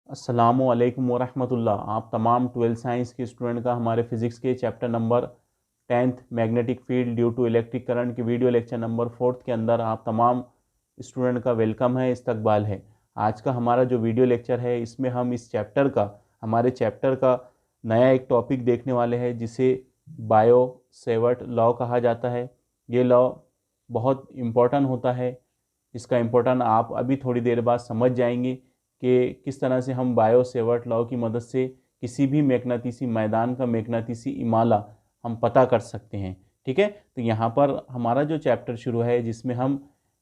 अस्सलामुअलैकुम वरहमतुल्लाह। आप तमाम 12th साइंस के स्टूडेंट का हमारे फिजिक्स के chapter number 10th magnetic field due to electric current के वीडियो लेक्चर नंबर 4 के अंदर आप तमाम स्टूडेंट का वेलकम है, इस्तकबाल है। आज का हमारा जो वीडियो लेक्चर है इसमें हम इस चैप्टर का हमारे चैप्टर का नया एक टॉपिक देखने वाले हैं जिसे बायो सेवर्ट लॉ कहा जाता है। ये लॉ बहुत इम्पोर्टेंट होता है। इसका इम्पोर्टेंट आप अभी थोड़ी देर बाद समझ जाएंगे कि किस तरह से हम बायो सेवर्ट लॉ की मदद से किसी भी मैग्नेटिसी मैदान का मैग्नेटिसी इमाला हम पता कर सकते हैं। ठीक है, तो यहाँ पर हमारा जो चैप्टर शुरू है जिसमें हम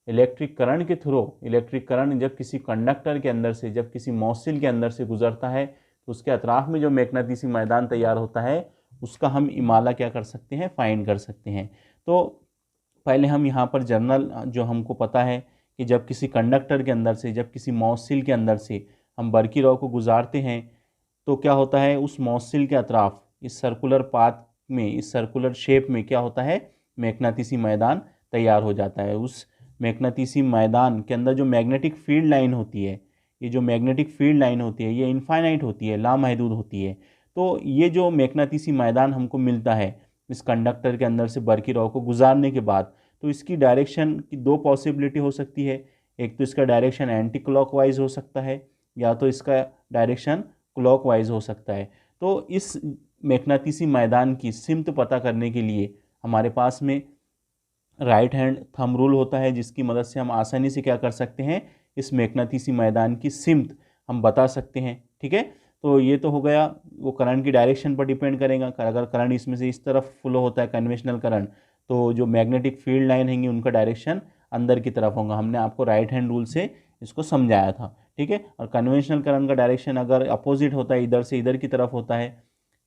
इलेक्ट्रिक करंट के थ्रू इलेक्ट्रिक करंट जब किसी कंडक्टर के अंदर से जब किसी मौसिल के अंदर से गुजरता है तो उसके अतराफ में जो मैग्नेटिसी मैदान तैयार होता है उसका हम इमाला क्या कर सकते हैं, फाइंड कर सकते हैं। तो पहले हम यहाँ पर जर्नल जो हमको पता है कि जब किसी कंडक्टर के अंदर से जब किसी मौसिल के अंदर से हम बरकी रॉ को गुजारते हैं तो क्या होता है, उस मौसिल के अतराफ इस सर्कुलर पाथ में इस सर्कुलर शेप में क्या होता है, मैग्नेटिसी मैदान तैयार हो जाता है। उस मैग्नेटिसी मैदान के अंदर जो मैग्नेटिक फील्ड लाइन होती है, ये जो मैग्नेटिक फील्ड लाइन होती है ये इनफाइनाइट होती है, लामहदूद होती है। तो ये जो मैग्नेटिसी मैदान हमको मिलता है इस कंडक्टर के अंदर से बरकी रॉ को गुजारने के बाद, तो इसकी डायरेक्शन की दो पॉसिबिलिटी हो सकती है। एक तो इसका डायरेक्शन एंटी क्लॉकवाइज हो सकता है या तो इसका डायरेक्शन क्लॉकवाइज हो सकता है। तो इस मैग्नेटिसी मैदान की सिमत पता करने के लिए हमारे पास में राइट हैंड थंब रूल होता है जिसकी मदद से हम आसानी से क्या कर सकते हैं, इस मैग्नेटिसी मैदान की सिमत हम बता सकते हैं। ठीक है, तो ये तो हो गया, वो करंट की डायरेक्शन पर डिपेंड करेगा। अगर करंट इसमें से इस तरफ फ्लो होता है कन्वेंशनल करंट, तो जो मैग्नेटिक फील्ड लाइन हैंगी उनका डायरेक्शन अंदर की तरफ होगा। हमने आपको राइट हैंड रूल से इसको समझाया था। ठीक है, और कन्वेंशनल करंट का डायरेक्शन अगर अपोजिट होता है, इधर से इधर की तरफ होता है,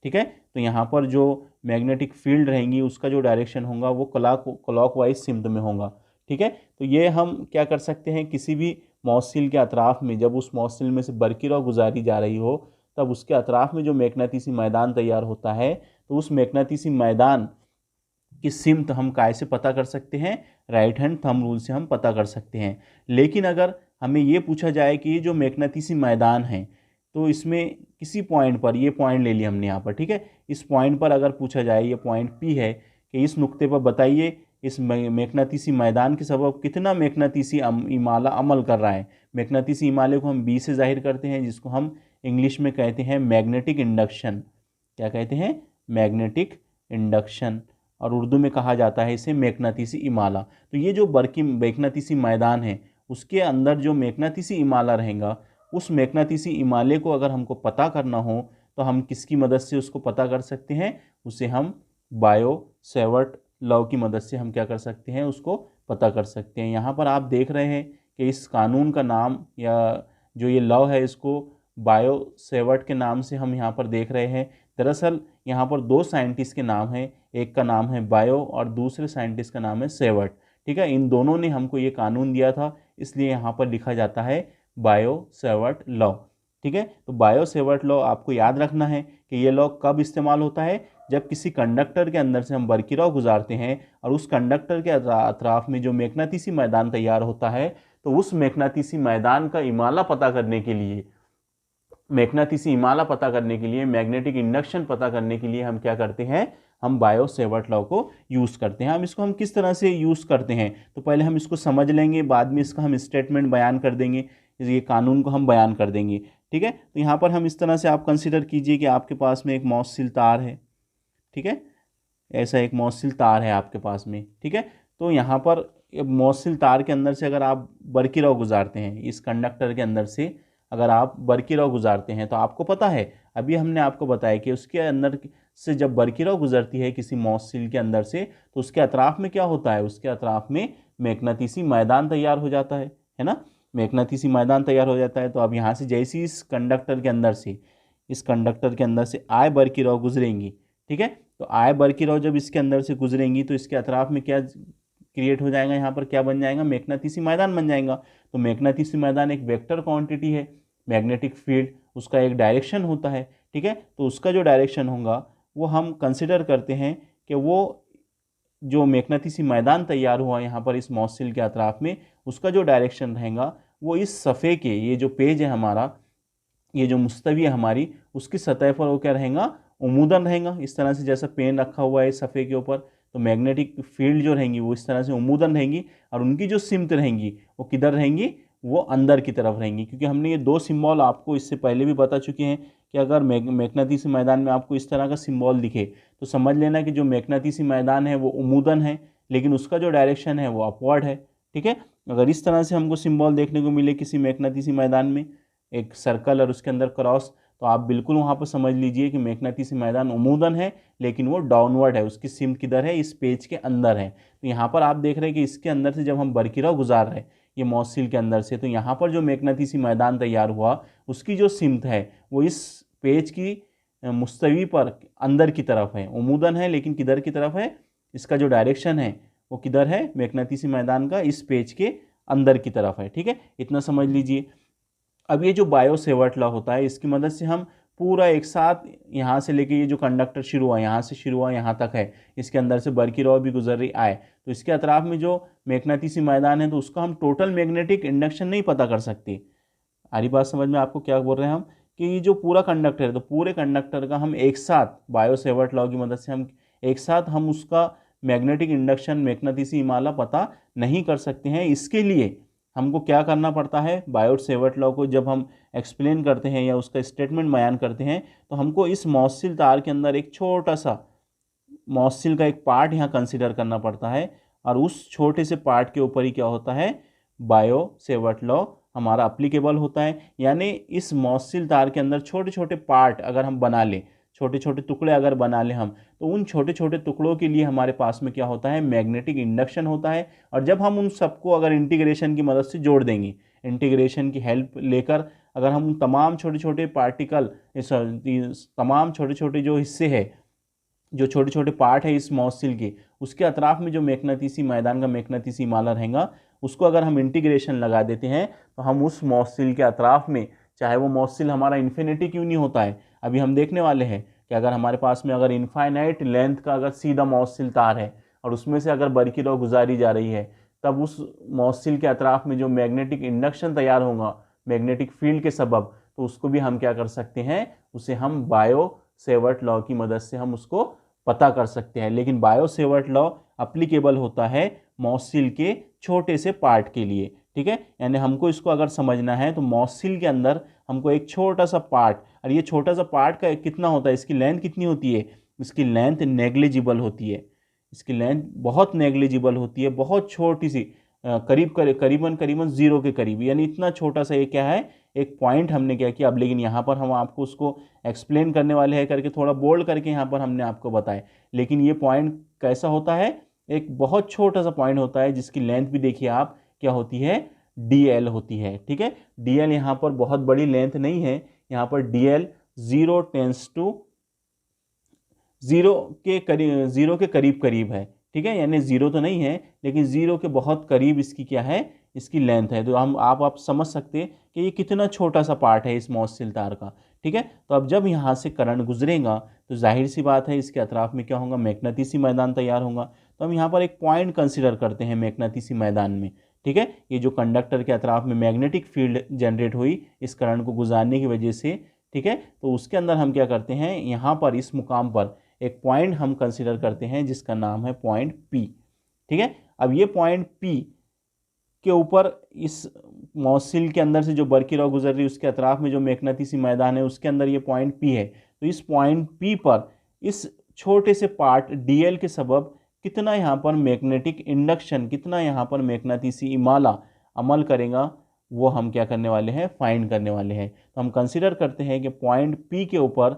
ठीक है, तो यहाँ पर जो मैग्नेटिक फील्ड रहेंगी उसका जो डायरेक्शन होगा वो क्लॉकवाइज सिमत में होगा। ठीक है, तो ये हम क्या कर सकते हैं, किसी भी मौसिल के अतराफ में जब उस मौसिल में से बरकी रॉ गुजारी जा रही हो तब उसके अतराफ में जो मैग्नेटिसी मैदान तैयार होता है तो उस मैग्नेटिसी मैदान की सिमत हम काय से पता कर सकते हैं, राइट हैंड थंब रूल से हम पता कर सकते हैं। लेकिन अगर हमें ये पूछा जाए कि ये जो मैग्नेटिसी मैदान है तो इसमें किसी पॉइंट पर, ये पॉइंट ले लिया हमने यहाँ पर, ठीक है, इस पॉइंट पर अगर पूछा जाए, ये पॉइंट पी है, कि इस नुक्ते पर बताइए इस मैग्नेटिसी मैदान के सबब कितना मैग्नेटिसी इमाला अमल कर रहा है। मैग्नेटिसी इमाले को हम बी से जाहिर करते हैं जिसको हम इंग्लिश में कहते हैं मैग्नेटिक इंडक्शन। क्या कहते हैं, मैग्नेटिक इंडक्शन, और उर्दू में कहा जाता है इसे मैग्नेटिसी इमाला। तो ये जो बरकी मैग्नेटिसी मैदान है उसके अंदर जो मैग्नेटिसी इमाला रहेगा, उस मैग्नेटिसी इमाले को अगर हमको पता करना हो तो हम किसकी मदद से उसको पता कर सकते हैं, उसे हम बायो सेवर्ट लॉ की मदद से हम क्या कर सकते हैं, उसको पता कर सकते हैं। यहाँ पर आप देख रहे हैं कि इस कानून का नाम या जो ये लॉ है इसको बायो सेवर्ट के नाम से हम यहाँ पर देख रहे हैं। दरअसल यहाँ पर दो साइंटिस्ट के नाम हैं, एक का नाम है बायो और दूसरे साइंटिस्ट का नाम है सेवर्ट। ठीक है, इन दोनों ने हमको ये कानून दिया था, इसलिए यहाँ पर लिखा जाता है बायो सेवर्ट लॉ। ठीक है, तो बायो सेवर्ट लॉ आपको याद रखना है कि ये लॉ कब इस्तेमाल होता है, जब किसी कंडक्टर के अंदर से हम बरकी रॉ गुजारते हैं और उस कंडक्टर के अतराफ में जो मैग्नेटिसी मैदान तैयार होता है तो उस मैग्नेटिसी मैदान का इमाला पता करने के लिए मैग्नेटिसी इमाला पता करने के लिए मैग्नेटिक इंडक्शन पता करने के लिए हम क्या करते हैं, हम बायो सेवर्ट लॉ को यूज़ करते हैं। हम इसको हम किस तरह से यूज़ करते हैं तो पहले हम इसको समझ लेंगे, बाद में इसका हम स्टेटमेंट बयान कर देंगे, ये कानून को हम बयान कर देंगे। ठीक है, तो यहाँ पर हम इस तरह से आप कंसिडर कीजिए कि आपके पास में एक मौसिल तार है। ठीक है, ऐसा एक मौसिल तार है आपके पास में। ठीक है, तो यहाँ पर मौसिल तार के अंदर से अगर आप बरकी रॉ गुजारते हैं, इस कंडक्टर के अंदर से अगर आप बरकी रॉ गुजारते हैं तो आपको पता है, अभी हमने आपको बताया कि उसके अंदर से जब बरकी रॉ गुजरती है किसी मौसिल के अंदर से तो उसके अतराफ में क्या होता है, उसके अतराफ में मैग्नेटिसी मैदान तैयार हो जाता है ना, मैग्नेटिसी मैदान तैयार हो जाता है। तो अब यहाँ से जैसे इस कंडक्टर के अंदर से इस कंडक्टर के अंदर से आय बरकी रॉ गुजरेंगी, ठीक है, तो आय बरकी रॉ जब इसके अंदर से गुजरेंगी तो इसके अतराफ में क्या क्रिएट हो जाएगा, यहाँ पर क्या बन जाएगा, मैग्नेटिसी मैदान बन जाएगा। तो मैग्नेटिसी मैदान एक वेक्टर क्वांटिटी है, मैग्नेटिक फील्ड उसका एक डायरेक्शन होता है। ठीक है, तो उसका जो डायरेक्शन होगा वो हम कंसिडर करते हैं कि वो जो मैग्नेटिसी मैदान तैयार हुआ यहाँ पर इस मौसिल के अतराफ में, उसका जो डायरेक्शन रहेगा वो इस सफ़े के, ये जो पेज है हमारा, ये जो मुस्तवी है हमारी, उसकी सतह पर वो क्या रहेगा, उमूदन रहेगा। इस तरह से जैसा पेन रखा हुआ है सफ़े के ऊपर, तो मैग्नेटिक फील्ड जो रहेंगी वो इस तरह से उमूदन रहेंगी, और उनकी जो सिमत रहेंगी वो किधर रहेंगी, वो अंदर की तरफ रहेंगी। क्योंकि हमने ये दो सिम्बॉल आपको इससे पहले भी बता चुके हैं कि अगर मैग्नेटिसी मैदान में आपको इस तरह का सिम्बॉल दिखे तो समझ लेना कि जो मैग्नेटिसी मैदान है वो उमूदन है, लेकिन उसका जो डायरेक्शन है वो अपवर्ड है। ठीक है, अगर इस तरह से हमको सिम्बॉल देखने को मिले किसी मैग्नेटिसी मैदान में, एक सर्कल और उसके अंदर क्रॉस, तो आप बिल्कुल वहाँ पर समझ लीजिए कि मैग्नेटिसी मैदान उमूदन है, लेकिन वो डाउनवर्ड है, उसकी सिमत किधर है, इस पेज के अंदर है। तो यहाँ पर आप देख रहे हैं कि इसके अंदर से जब हम बरकिराव गुजार रहे हैं ये मौसिल के अंदर से, तो यहाँ पर जो मैग्नेटिसी मैदान तैयार हुआ उसकी जो सिमत है वो इस पेज की मुस्तवी पर अंदर की तरफ है, उमूदन है, लेकिन किधर की तरफ है, इसका जो डायरेक्शन है वो किधर है, मैग्नेटिसी मैदान का इस पेज के अंदर की तरफ है। ठीक है, इतना समझ लीजिए। अब ये जो बायो सेवर्ट लॉ होता है, इसकी मदद से हम पूरा एक साथ यहाँ से लेके ये जो कंडक्टर शुरू हुआ यहाँ से शुरू हुआ यहाँ तक है, इसके अंदर से बरकिराव भी गुजर रही आए, तो इसके अतराफ में जो मैग्नेटिसी मैदान है तो उसका हम टोटल मैग्नेटिक इंडक्शन नहीं पता कर सकते। आ रही बात समझ में आपको क्या बोल रहे हैं हम, कि ये जो पूरा कंडक्टर है तो पूरे कंडक्टर का हम एक साथ बायो सेवर्ट लॉ की मदद से हम एक साथ हम उसका मैग्नेटिक इंडक्शन मैग्नेटिसी इमाला पता नहीं कर सकते हैं। इसके लिए हमको क्या करना पड़ता है, बायोट सेवर्ट लॉ को जब हम एक्सप्लेन करते हैं या उसका स्टेटमेंट बयान करते हैं तो हमको इस मौसिल तार के अंदर एक छोटा सा मौसिल का एक पार्ट यहाँ कंसिडर करना पड़ता है, और उस छोटे से पार्ट के ऊपर ही क्या होता है, बायो सेवर्ट लॉ हमारा अप्लीकेबल होता है। यानी इस मौसिल तार के अंदर छोटे छोटे पार्ट अगर हम बना लें, छोटे छोटे टुकड़े अगर बना लें हम, तो उन छोटे छोटे टुकड़ों के लिए हमारे पास में क्या होता है, मैग्नेटिक इंडक्शन होता है। और जब हम उन सबको अगर इंटीग्रेशन की मदद से जोड़ देंगे, इंटीग्रेशन की हेल्प लेकर अगर हम तमाम छोटे छोटे पार्टिकल, तमाम छोटे छोटे जो हिस्से है, जो छोटे छोटे पार्ट है इस मौसिल के, उसके अतराफ में जो मैग्नेटिसी मैदान का मैग्नेटिसी माला रहेगा, उसको अगर हम इंटीग्रेशन लगा देते हैं तो हम उस मौसिल के अतराफ में, चाहे वो मौसिल हमारा इन्फिनिटी क्यों नहीं होता है, अभी हम देखने वाले हैं कि अगर हमारे पास में अगर इनफाइनाइट लेंथ का अगर सीधा मौसिल तार है और उसमें से अगर बरकिराव गुजारी जा रही है, तब उस मौसिल के अतराफ में जो मैग्नेटिक इंडक्शन तैयार होगा मैग्नेटिक फील्ड के सबब, तो उसको भी हम क्या कर सकते हैं, उसे हम बायो सेवर्ट लॉ की मदद से हम उसको पता कर सकते हैं। लेकिन बायो सेवर्ट लॉ अप्लीकेबल होता है मौसिल के छोटे से पार्ट के लिए। ठीक है, यानी हमको इसको अगर समझना है तो मौसिल के अंदर हमको एक छोटा सा पार्ट, और ये छोटा सा पार्ट का कितना होता है, इसकी लेंथ कितनी होती है, इसकी लेंथ नेग्लिजिबल होती है, इसकी लेंथ बहुत नेग्लिजिबल होती है, बहुत छोटी सी, करीबन जीरो के करीब, यानी इतना छोटा सा ये क्या है, एक पॉइंट हमने क्या किया। अब लेकिन यहाँ पर हम आपको उसको एक्सप्लेन करने वाले हैं करके थोड़ा बोल्ड करके यहाँ पर हमने आपको बताया, लेकिन ये पॉइंट कैसा होता है, एक बहुत छोटा सा पॉइंट होता है जिसकी लेंथ भी देखिए आप क्या होती है, DL होती है। ठीक है, DL यहाँ पर बहुत बड़ी लेंथ नहीं है, यहाँ पर DL 0 टेंस टू 0 के करीब करीब है। ठीक है, यानी 0 तो नहीं है लेकिन 0 के बहुत करीब इसकी क्या है, इसकी लेंथ है। तो हम आप समझ सकते हैं कि ये कितना छोटा सा पार्ट है इस मौसिल तार का। ठीक है, तो अब जब यहाँ से करंट गुजरेगा तो जाहिर सी बात है इसके अतराफ में क्या होगा, मैग्नेटिसी मैदान तैयार होगा। तो हम यहाँ पर एक पॉइंट कंसिडर करते हैं मैग्नेटिसी मैदान में। ठीक है, ये जो कंडक्टर के अतराफ में मैग्नेटिक फील्ड जनरेट हुई इस करंट को गुजारने की वजह से, ठीक है, तो उसके अंदर हम क्या करते हैं, यहाँ पर इस मुकाम पर एक पॉइंट हम कंसिडर करते हैं जिसका नाम है पॉइंट P। ठीक है, अब ये पॉइंट P के ऊपर इस मौसिल के अंदर से जो बरकिराव गुजर रही है उसके अतराफ में जो मैग्नेटिसी मैदान है उसके अंदर ये पॉइंट P है। तो इस पॉइंट P पर इस छोटे से पार्ट DL के सबब कितना यहाँ पर मैग्नेटिक इंडक्शन, कितना यहाँ पर मैग्नेटिसी इमाला अमल करेगा, वो हम क्या करने वाले हैं, फाइंड करने वाले हैं। तो हम कंसिडर करते हैं कि पॉइंट P के ऊपर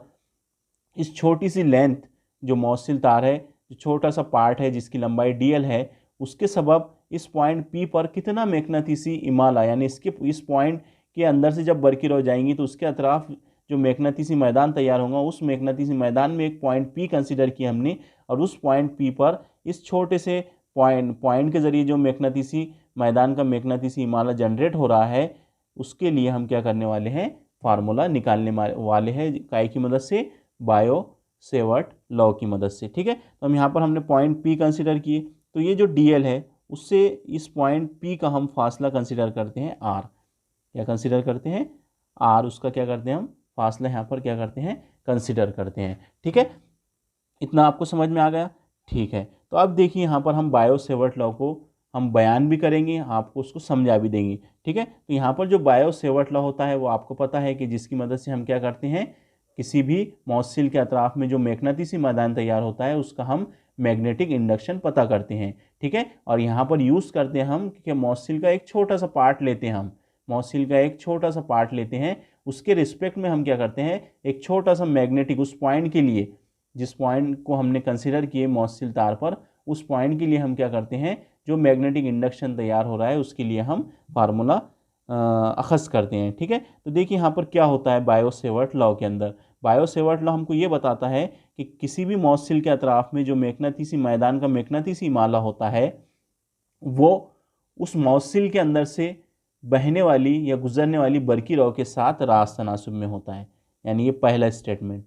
इस छोटी सी लेंथ जो मौसिल तार है, जो छोटा सा पार्ट है जिसकी लंबाई DL है, उसके सबब इस पॉइंट P पर कितना मैग्नेटिसी इमाला, यानी इस पॉइंट के अंदर से जब बरकिराव जाएंगी तो उसके अतराफ जो मैग्नेटिसी मैदान तैयार होगा, उस मैग्नेटिसी मैदान में एक पॉइंट P कंसिडर किया हमने, और उस पॉइंट P पर इस छोटे से पॉइंट के ज़रिए जो मैग्नेटिसी मैदान का मैग्नेटिसी इमाला जनरेट हो रहा है, उसके लिए हम क्या करने वाले हैं, फार्मूला निकालने वाले हैं, काय की मदद से, बायो सेवर्ट लॉ की मदद से। ठीक है, तो हम यहाँ पर हमने पॉइंट P कंसिडर किए, तो ये जो DL है उससे इस पॉइंट P का हम फासला कंसिडर करते हैं R। क्या कंसिडर करते हैं, आर उसका क्या करते हैं हम फासला यहाँ पर क्या करते हैं कंसिडर करते हैं। ठीक है, इतना आपको समझ में आ गया। ठीक है, तो अब देखिए यहाँ पर हम बायो सेवर्ट लॉ को हम बयान भी करेंगे, आपको उसको समझा भी देंगे। ठीक है, तो यहाँ पर जो बायो सेवर्ट लॉ होता है वो आपको पता है कि जिसकी मदद से हम क्या करते हैं, किसी भी मॉसिल के अतराफ में जो मैग्नेटिसी मैदान तैयार होता है उसका हम मैग्नेटिक इंडक्शन पता करते हैं। ठीक है, और यहाँ पर यूज़ करते हैं हम कि मॉसिल का एक छोटा सा पार्ट लेते हैं, हम मॉसिल का एक छोटा सा पार्ट लेते हैं, उसके रिस्पेक्ट में हम क्या करते हैं, एक छोटा सा मैग्नेटिक उस पॉइंट के लिए, जिस पॉइंट को हमने कंसिडर किए मॉसिल तार पर, उस पॉइंट के लिए हम क्या करते हैं, जो मैग्नेटिक इंडक्शन तैयार हो रहा है उसके लिए हम फार्मूला अखज़ करते हैं। ठीक है, तो देखिए यहाँ पर क्या होता है बायो सेवर्ट लॉ के अंदर। बायो सेवर्ट लॉ हमको ये बताता है कि किसी भी मॉसिल के अतराफ में जो मैग्नेटिसी मैदान का मैग्नेटिसी माला होता है वो उस मॉसिल के अंदर से बहने वाली या गुजरने वाली बरकी रॉ के साथ रास्त तनासुब में होता है। यानी ये पहला स्टेटमेंट,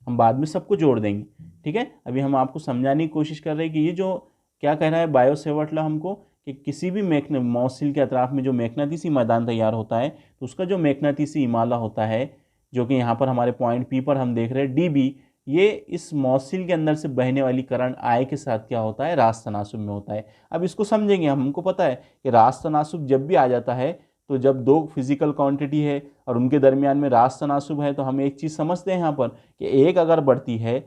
हम बाद में सबको जोड़ देंगे। ठीक है, अभी हम आपको समझाने की कोशिश कर रहे हैं कि ये जो क्या कह रहा है बायो सेवर्ट लॉ हमको, कि किसी भी मॉसिल के अतराफ में जो मैग्नेटिसी मैदान तैयार होता है तो उसका जो मैग्नेटिसी इमाला होता है, जो कि यहाँ पर हमारे पॉइंट पी पर हम देख रहे हैं डी बी, ये इस मॉसिल के अंदर से बहने वाली करंट आई के साथ क्या होता है, रास्त तनासुब में होता है। अब इसको समझेंगे, हमको पता है कि रास्त तनासुब जब भी आ जाता है तो जब दो फिजिकल क्वांटिटी है और उनके दरमियान में रास्त तनासुब है तो हम एक चीज़ समझते हैं यहाँ पर कि एक अगर बढ़ती है,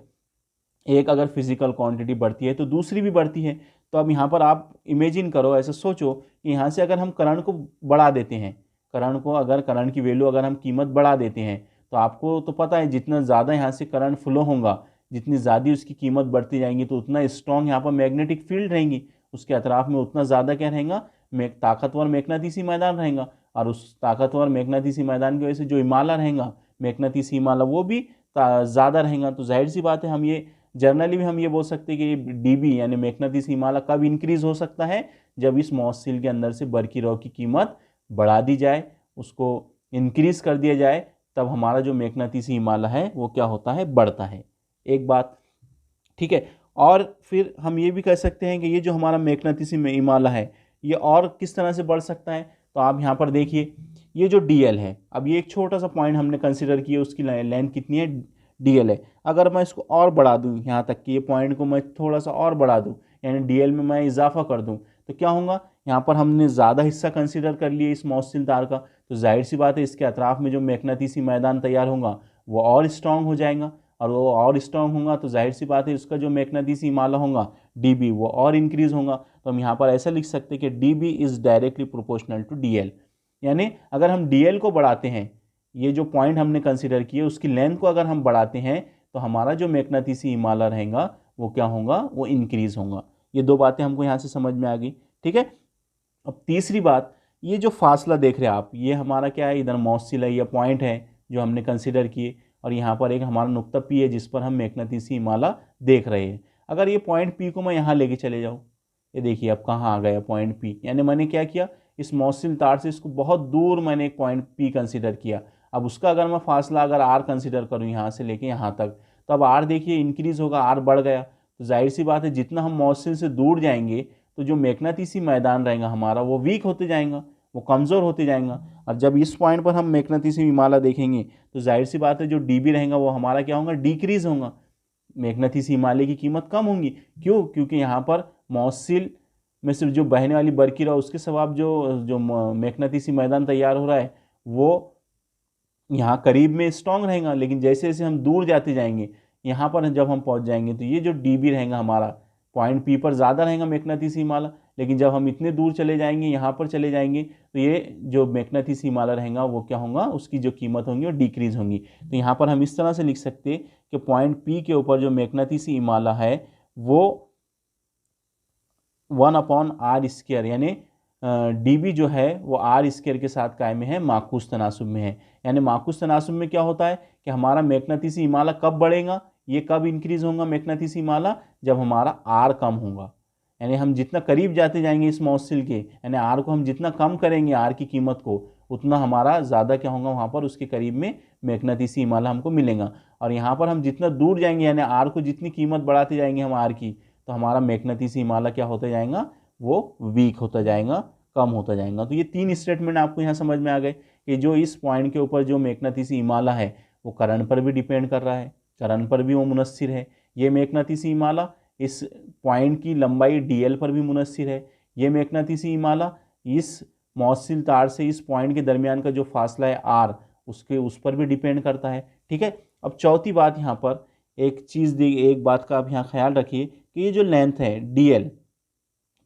एक अगर फिजिकल क्वांटिटी बढ़ती है तो दूसरी भी बढ़ती है। तो अब यहाँ पर आप इमेजिन करो, ऐसे सोचो कि यहाँ से अगर हम करंट को बढ़ा देते हैं, करंट को अगर करंट की वैल्यू अगर हम कीमत बढ़ा देते हैं तो आपको तो पता है जितना ज़्यादा यहाँ से करंट फ्लो होगा, जितनी ज़्यादा उसकी कीमत बढ़ती जाएंगी तो उतना स्ट्रॉन्ग यहाँ पर मैग्नेटिक फील्ड रहेंगी, उसके अतराफ में उतना ज़्यादा क्या रहेगा, ताकतवर मैग्नेटिसी मैदान रहेगा। और उस ताकतवर मैग्नेटिसी मैदान की वजह से जो इमाला रहेगा, मैग्नेटिसी इमाला, वो भी ज़्यादा रहेगा। तो जाहिर सी बात है हम ये जनरली भी हम ये बोल सकते हैं कि ये डीबी यानी मैग्नेटिसी इमाला कब इंक्रीज हो सकता है, जब इस मॉसिल के अंदर से बरकी रॉ की कीमत बढ़ा दी जाए, उसको इंक्रीज कर दिया जाए, तब हमारा जो मैग्नेटिसी इमाला है वो क्या होता है, बढ़ता है। एक बात, ठीक है। और फिर हम ये भी कह सकते हैं कि ये जो हमारा मैग्नेटिसी इमाला है ये और किस तरह से बढ़ सकता है। तो आप यहाँ पर देखिए, ये जो DL है, अब ये एक छोटा सा पॉइंट हमने कंसिडर किया, उसकी लेंथ कितनी है, DL है। अगर मैं इसको और बढ़ा दूँ, यहाँ तक कि ये पॉइंट को मैं थोड़ा सा और बढ़ा दूँ, यानी DL में मैं इजाफा कर दूँ, तो क्या होगा, यहाँ पर हमने ज़्यादा हिस्सा कंसिडर कर लिया इस मौसिल तार का, तो जाहिर सी बात है इसके अतराफ में जो मैग्नेटिसी मैदान तैयार होगा वो और स्ट्रॉन्ग हो जाएगा, और वो और स्ट्रॉन्ग होगा तो जाहिर सी बात है उसका जो मैग्नेटिसी माला होगा DB वो और इंक्रीज होगा। तो हम यहाँ पर ऐसा लिख सकते हैं कि DB is directly proportional to DL। यानी अगर हम DL को बढ़ाते हैं, ये जो पॉइंट हमने कंसिडर किए उसकी लेंथ को अगर हम बढ़ाते हैं तो हमारा जो मैग्नेटिसी इमाला रहेगा वो क्या होगा, वो इंक्रीज होगा। ये दो बातें हमको यहाँ से समझ में आ गई। ठीक है, अब तीसरी बात, ये जो फासला देख रहे हैं आप, ये हमारा क्या है, इधर मॉसिल है या पॉइंट है जो हमने कंसिडर किए, और यहाँ पर एक हमारा नुक्ता P है जिस पर हम मैग्नेटिसी इमाला देख रहे हैं। अगर ये पॉइंट P को मैं यहाँ लेके चले जाऊँ, ये देखिए अब कहाँ आ गया पॉइंट P, यानी मैंने क्या किया, इस मॉसिल तार से इसको बहुत दूर मैंने एक पॉइंट P कंसिडर किया। अब उसका अगर मैं फासला अगर R कंसिडर करूँ यहाँ से लेके यहाँ तक, तो अब R देखिए इंक्रीज होगा, R बढ़ गया। तो जाहिर सी बात है जितना हम मॉसिल से दूर जाएंगे तो जो मैग्नेटिसी मैदान रहेगा हमारा वो वीक होते जाएगा, वो कमज़ोर होते जाएगा। और जब इस पॉइंट पर हम मैग्नेटिसी इमाला देखेंगे तो जाहिर सी बात है जो DB रहेगा वो हमारा क्या होगा, डिक्रीज होगा, मैग्नेटिसी इमाले की कीमत कम होंगी। क्यों, क्योंकि यहाँ पर मॉसिल में सिर्फ जो बहने वाली बरकी रहा उसके सवाब जो जो मैग्नेटिसी मैदान तैयार हो रहा है वो यहाँ करीब में स्ट्रॉन्ग रहेगा, लेकिन जैसे जैसे हम दूर जाते जाएंगे, यहाँ पर जब हम पहुँच जाएंगे तो ये जो DB रहेगा हमारा पॉइंट P पर ज़्यादा रहेगा मैग्नेटिसी माला, लेकिन जब हम इतने दूर चले जाएंगे, यहाँ पर चले जाएंगे, तो ये जो मैग्नेटिसी माला रहेगा वो क्या होगा, उसकी जो कीमत होंगी वो डिक्रीज होंगी। तो यहाँ पर हम इस तरह से लिख सकते हैं कि पॉइंट P के ऊपर जो मैग्नेटिसी माला है वो 1/r², यानी DB जो है वो R² के साथ कायम है, माकूस तनासुब में है। यानी माकूस तनासुब में क्या होता है कि हमारा मैग्नेटिसी इमाला कब बढ़ेगा, ये कब इंक्रीज होगा मैग्नेटिसी इमाला, जब हमारा R कम होगा। यानी हम जितना करीब जाते जाएंगे इस मॉसिल के, यानी R को हम जितना कम करेंगे R की कीमत को, उतना हमारा ज़्यादा क्या होगा, वहाँ पर उसके करीब में मैग्नेटिसी इमाला हमको मिलेगा। और यहाँ पर हम जितना दूर जाएंगे, यानी R को जितनी कीमत बढ़ाते जाएंगे हम R की, तो हमारा मैग्नेटिसी इमाला क्या होता जाएगा, वो वीक होता जाएगा, कम होता जाएगा। तो ये तीन स्टेटमेंट आपको यहाँ समझ में आ गए। कि जो इस पॉइंट के ऊपर जो मैग्नेटिसी इमाला है वो करंट पर भी डिपेंड कर रहा है, करंट पर भी वो मुनस्सिर है। ये मैग्नेटिसी इमाला इस पॉइंट की लंबाई dl पर भी मुनस्सिर है। ये मैग्नेटिसी इमाला इस मौसिल तार से इस पॉइंट के दरमियान का जो फासला है r उस पर भी डिपेंड करता है। ठीक है, अब चौथी बात यहाँ पर एक बात का आप यहाँ ख्याल रखिए कि ये जो लेंथ है dl,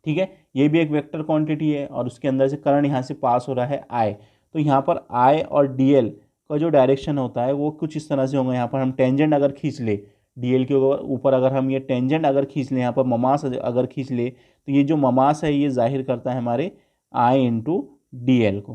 ठीक है, ये भी एक वेक्टर क्वांटिटी है और उसके अंदर से करंट यहाँ से पास हो रहा है I। तो यहाँ पर I और dl का जो डायरेक्शन होता है वो कुछ इस तरह से होगा। यहाँ पर हम टेंजेंट अगर खींच ले dl के ऊपर, अगर हम ये टेंजेंट अगर खींच लें, यहाँ पर ममास अगर खींच ले, तो ये जो ममास है ये जाहिर करता है हमारे I इंटू dl को।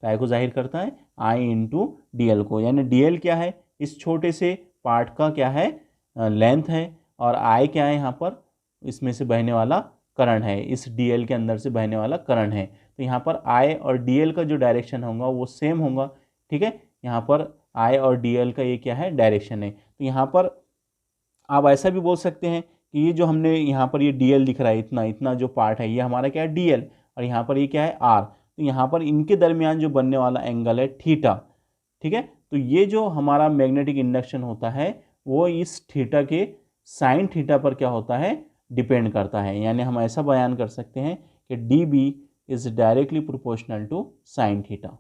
काय को जाहिर करता है I इंटू dl को, यानी dl क्या है, इस छोटे से पार्ट का क्या है, लेंथ है, और I क्या है, यहाँ पर इसमें से बहने वाला करंट है, इस dl के अंदर से बहने वाला करंट है। तो यहाँ पर I और dl का जो डायरेक्शन होगा वो सेम होगा। ठीक है, यहाँ पर I और dl का ये क्या है, डायरेक्शन है। तो यहाँ पर आप ऐसा भी बोल सकते हैं कि ये जो हमने यहाँ पर ये dl दिख रहा है, इतना इतना जो पार्ट है ये हमारा क्या है, dl, और यहाँ पर ये क्या है, r। तो यहाँ पर इनके दरमियान जो बनने वाला एंगल है थीटा। ठीक है, तो ये जो हमारा मैग्नेटिक इंडक्शन होता है वो इस थीटा के साइन थीटा पर क्या होता है, डिपेंड करता है। यानी हम ऐसा बयान कर सकते हैं कि dB is directly proportional to sine theta.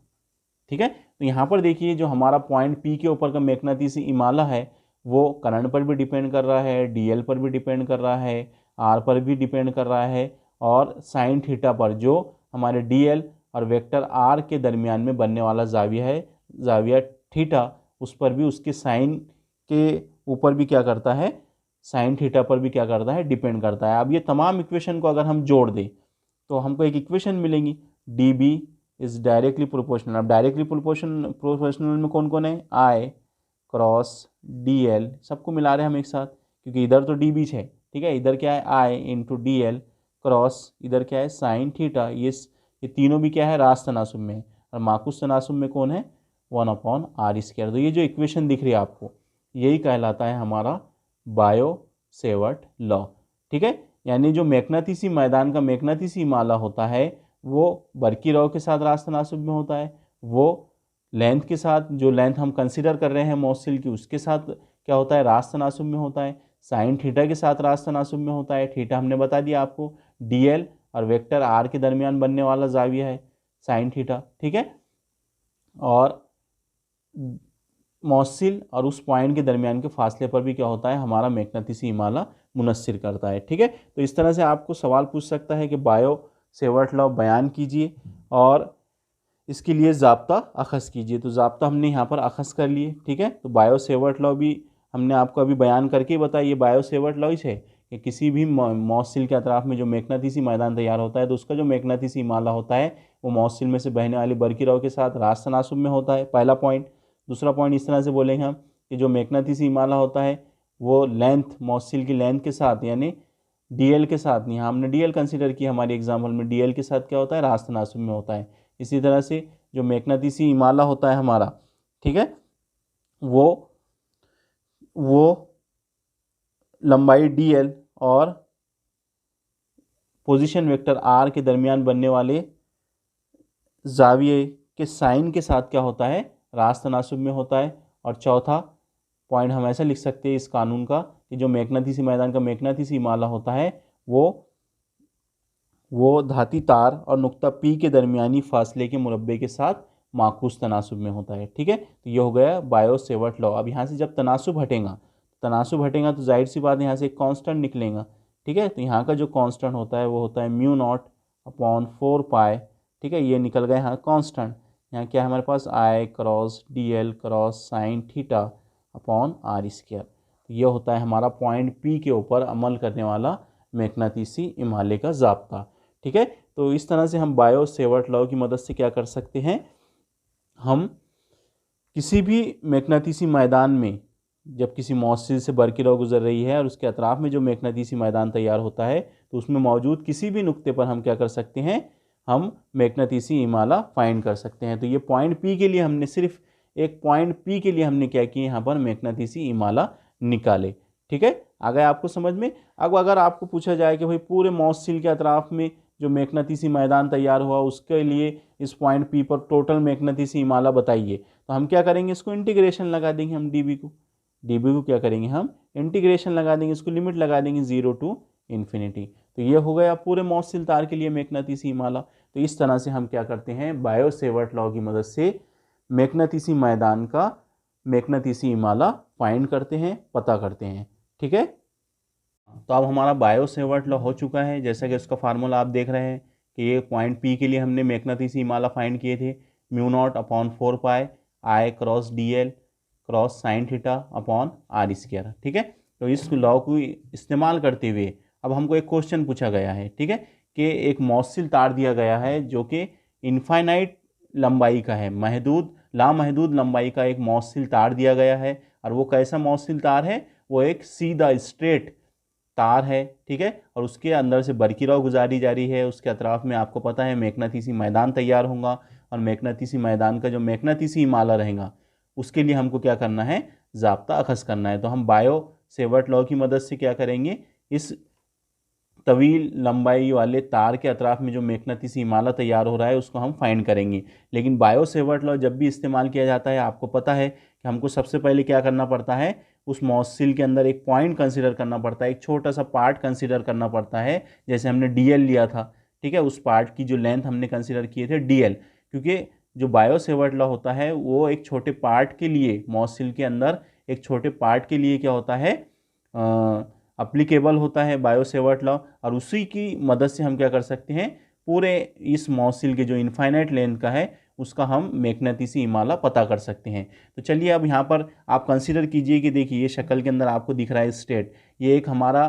ठीक है, तो यहाँ पर देखिए जो हमारा पॉइंट P के ऊपर का मैग्नेटिसी इमाला है वो करंट पर भी डिपेंड कर रहा है, dl पर भी डिपेंड कर रहा है, r पर भी डिपेंड कर रहा है, और साइन थीटा पर जो हमारे dl और वेक्टर r के दरमियान में बनने वाला जाविया है, जाविया थीटा, उस पर भी, उसके साइन के ऊपर भी क्या करता है, साइन थीटा पर भी क्या करता है, डिपेंड करता है। अब ये तमाम इक्वेशन को अगर हम जोड़ दें तो हमको एक इक्वेशन मिलेंगी, dB इज डायरेक्टली प्रोपोर्शनल। अब डायरेक्टली प्रोपोर्शनल में कौन कौन है, I क्रॉस dl, सबको मिला रहे हैं हम एक साथ क्योंकि इधर तो dB है। ठीक है, इधर क्या है, I इंटू dl क्रॉस इधर क्या है, साइन थीटा। ये तीनों भी क्या है, रास तनासुब में है, और माकुस तनासुब में कौन है, 1/r²। तो ये जो इक्वेशन दिख रही है आपको, यही कहलाता है हमारा बायो-सेवर्ट लॉ। ठीक है, यानी जो मैग्नेटिसी मैदान का मैग्नेटिसी माला होता है वो बरकी रॉ के साथ रास तनासुब में होता है, वो लेंथ के साथ, जो लेंथ हम कंसिडर कर रहे हैं मौसिल की, उसके साथ क्या होता है, रास तनासुब में होता है, साइन थीटा के साथ रास तनासुब में होता है। थीटा हमने बता दिया आपको, dl और वेक्टर r के दरमियान बनने वाला जाविया है साइन थीटा। ठीक है, और मौसिल और उस पॉइंट के दरमियान के फासले पर भी क्या होता है, हमारा मैग्नेटिसी इमाला मुनस्सिर करता है। ठीक है, तो इस तरह से आपको सवाल पूछ सकता है कि बायो-सेवर्ट लॉ बयान कीजिए और इसके लिए ज़ाब्ता अखज़ कीजिए। तो ज़ाब्ता हमने यहाँ पर अखज़ कर लिए। ठीक है, तो बायो-सेवर्ट लॉ भी हमने आपको अभी बयान करके बताया। ये बायो-सेवर्ट लॉ है कि किसी भी मौसिल के अतराफ़ में जो मैग्नेटिसी मैदान तैयार होता है तो उसका जो मैग्नेटिसी इमाला होता है वो मौसिल में से बहने वाली बरकी रॉ के साथ रास तनासुब में होता है, पहला पॉइंट। दूसरा पॉइंट इस तरह से बोलेंगे हम कि जो मैग्नेटिसी इमाला होता है वो लेंथ, मौसिल की लेंथ के साथ, यानी dl के साथ, यहाँ हमने dl कंसिडर किया हमारे एग्जाम्पल में, dl के साथ क्या होता है, रास तनासुब में होता है। इसी तरह से जो मैग्नेटिसी इमाला होता है हमारा, ठीक है, वो लंबाई dl और पोजीशन वेक्टर r के दरमियान बनने वाले जाविये के साइन के साथ क्या होता है, रास तनासुब में होता है। और चौथा पॉइंट हम ऐसा लिख सकते हैं इस कानून का कि जो मैग्नेटिसी मैदान का मैग्नेटिसी इमाला होता है वो धाती तार और नुक्ता P के दरमियानी फासले के मुरब्बे के साथ माकूस तनासुब में होता है। ठीक है, तो ये हो गया बायो-सेवर्ट लॉ। अब यहाँ से जब तनासुब हटेगा तो जाहिर सी बात यहाँ से एक कांस्टेंट निकलेगा। ठीक है, तो यहाँ का जो कांस्टेंट होता है वो होता है μ0/4π। ठीक है, ये निकल गया यहाँ कांस्टेंट। यहाँ क्या है हमारे पास, I cross dl cross sine theta upon r²। ये होता है हमारा पॉइंट P के ऊपर अमल करने वाला मैग्नेटिसी इमाले का ज़ाब्ता। ठीक है, तो इस तरह से हम बायो-सेवर्ट लॉ की मदद से क्या कर सकते हैं, हम किसी भी मैग्नेटिसी मैदान में जब किसी मौसिल से बरकी रॉ गुजर रही है और उसके अतराफ़ में जो मैग्नेटिसी मैदान तैयार होता है तो उसमें मौजूद किसी भी नुक्ते पर हम क्या कर सकते हैं, हम मैग्नेटिसी इमाला फाइंड कर सकते हैं। तो ये पॉइंट P के लिए हमने सिर्फ एक पॉइंट P के लिए हमने क्या किया, यहाँ पर मैग्नेटिसी इमाला निकाले। ठीक है, आ गया आपको समझ में। अब अगर आपको पूछा जाए कि भाई पूरे मौसिल के अतराफ़ में जो मैग्नेटिसी मैदान तैयार हुआ उसके लिए इस पॉइंट पी पर टोटल मैग्नेटिसी इमाला बताइए। तो हम क्या करेंगे, इसको इंटीग्रेशन लगा देंगे हम डीबी को क्या करेंगे हम इंटीग्रेशन लगा देंगे, इसको लिमिट लगा देंगे 0 टू इन्फिनिटी। तो ये हो गया पूरे मौसिल तार के लिए मैग्नेटिसी इमाला। तो इस तरह से हम क्या करते हैं, बायो सेवर्ट लॉ की मदद से मैग्नेटिसी मैदान का मैग्नेटिसी इमाला फाइंड करते हैं, पता करते हैं। ठीक है, तो अब हमारा बायो सेवर्ट लॉ हो चुका है। जैसा कि उसका फार्मूला आप देख रहे हैं कि ये पॉइंट पी के लिए हमने मैग्नेटिसी इमाला फाइंड किए थे, μ0/4 I cross dl cross sine theta upon R square. ठीक है, तो इस लॉ को इस्तेमाल करते हुए अब हमको एक क्वेश्चन पूछा गया है, ठीक है, कि एक मौसिल तार दिया गया है जो कि इनफाइनाइट लंबाई का है, लामहदूद लंबाई का एक मौसिल तार दिया गया है। और वो कैसा मौसिल तार है, वो एक सीधा स्ट्रेट तार है। ठीक है, और उसके अंदर से बरकीराव गुजारी जा रही है, उसके अतराफ में आपको पता है मैग्नेटिसी मैदान तैयार होगा, और मैग्नेटिसी मैदान का जो मैग्नेटिसी इमाला रहेगा उसके लिए हमको क्या करना है, ज़ाब्ता अखज़ करना है। तो हम बायो सेवर्ट लॉ की मदद से क्या करेंगे, इस तवील लंबाई वाले तार के अतराफ में जो मैग्नेटिसी इमाला तैयार हो रहा है उसको हम फाइंड करेंगे। लेकिन बायो सेवर्ट लॉ जब भी इस्तेमाल किया जाता है, आपको पता है कि हमको सबसे पहले क्या करना पड़ता है, उस मौसिल के अंदर एक पॉइंट कंसीडर करना पड़ता है, एक छोटा सा पार्ट कंसीडर करना पड़ता है। जैसे हमने डीएल लिया था, ठीक है, उस पार्ट की जो लेंथ हमने कंसीडर किए थे डीएल, क्योंकि जो बायो सेवर्ट लॉ होता है वो एक छोटे पार्ट के लिए, मौसिल के अंदर एक छोटे पार्ट के लिए क्या होता है, अप्लीकेबल होता है बायो सेवर्ट लॉ। और उसी की मदद से हम क्या कर सकते हैं, पूरे इस मौसिल के जो इनफाइनाइट लेंथ का है उसका हम मैग्नेटिसी इमाला पता कर सकते हैं। तो चलिए अब यहाँ पर आप कंसीडर कीजिए कि देखिए ये शक्ल के अंदर आपको दिख रहा है स्टेट, ये एक हमारा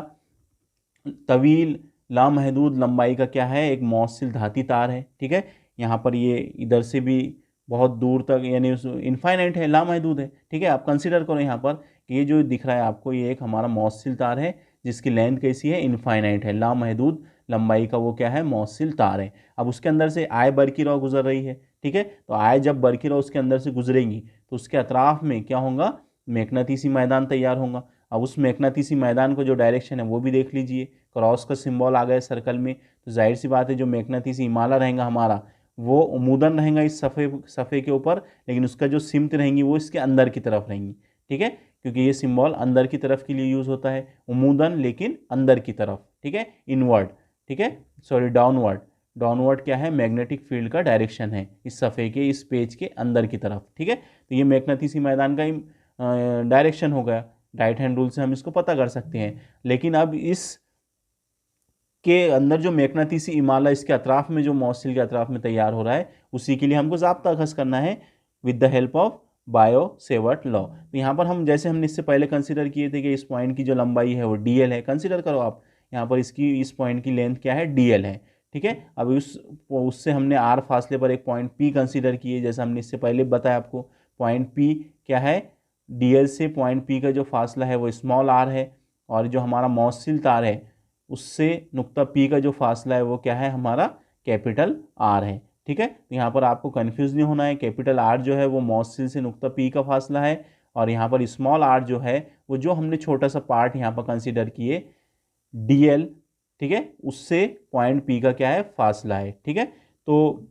तवील लामहदूद लंबाई का क्या है, एक मौसिल धाती तार है। ठीक है, यहाँ पर ये इधर से भी बहुत दूर तक यानी इनफाइनाइट है, लामहदूद है। ठीक है, आप कंसीडर करो यहाँ पर कि ये जो दिख रहा है आपको, ये एक हमारा मौसिल तार है जिसकी लेंथ कैसी है, इनफाइनाइट है, लामहदूद लंबाई का वो क्या है, मौसिल तार है। अब उसके अंदर से आय बरकीराव गुजर रही है। ठीक है, तो आय जब बरकीराव उसके अंदर से गुजरेंगी तो उसके अतराफ में क्या होगा, मैग्नेटिसी मैदान तैयार होगा। अब उस मैग्नेटिसी मैदान को जो डायरेक्शन है वो भी देख लीजिए, क्रॉस का सिंबल आ गया सर्कल में, तो जाहिर सी बात है जो मैग्नेटिसी इमाला रहेगा हमारा वो उमूदन रहेगा इस सफ़े के ऊपर, लेकिन उसका जो सिमत रहेंगी वो इसके अंदर की तरफ रहेंगी। ठीक है, क्योंकि ये सिंबल अंदर की तरफ के लिए यूज़ होता है, उमूदन लेकिन अंदर की तरफ। ठीक है, इनवर्ड, ठीक है, सॉरी डाउनवर्ड क्या है, मैग्नेटिक फील्ड का डायरेक्शन है इस सफ़े के, इस पेज के अंदर की तरफ। ठीक है, तो ये मैग्नेटिसी मैदान का डायरेक्शन हो गया, राइट हैंड रूल से हम इसको पता कर सकते हैं। लेकिन अब इस के अंदर जो मैग्नेटिसी इमाला इसके अतराफ में, जो मौसिल के अतराफ में तैयार हो रहा है, उसी के लिए हमको ज़ाब्ता अखज़ करना है with the help of bio Savart law. तो यहाँ पर हम जैसे हमने इससे पहले कंसीडर किए थे कि इस पॉइंट की जो लंबाई है वो डीएल है, कंसीडर करो आप यहाँ पर इसकी, इस पॉइंट की लेंथ क्या है, डीएल है। ठीक है, अब उससे हमने आर फासले पर एक पॉइंट पी कंसीडर किए, जैसा हमने इससे पहले बताया आपको, पॉइंट पी क्या है, डीएल से पॉइंट पी का जो फासला है वो स्मॉल आर है, और जो हमारा मौसिल तार है उससे नुक्ता पी का जो फासला है वो क्या है, हमारा कैपिटल आर है। ठीक है, तो यहाँ पर आपको कन्फ्यूज़ नहीं होना है, कैपिटल आर जो है वो मौसिल से नुक्ता पी का फासला है, और यहाँ पर स्मॉल आर जो है वो जो हमने छोटा सा पार्ट यहाँ पर कंसीडर किए डीएल, ठीक है, उससे पॉइंट पी का क्या है, फासला है। ठीक है, तो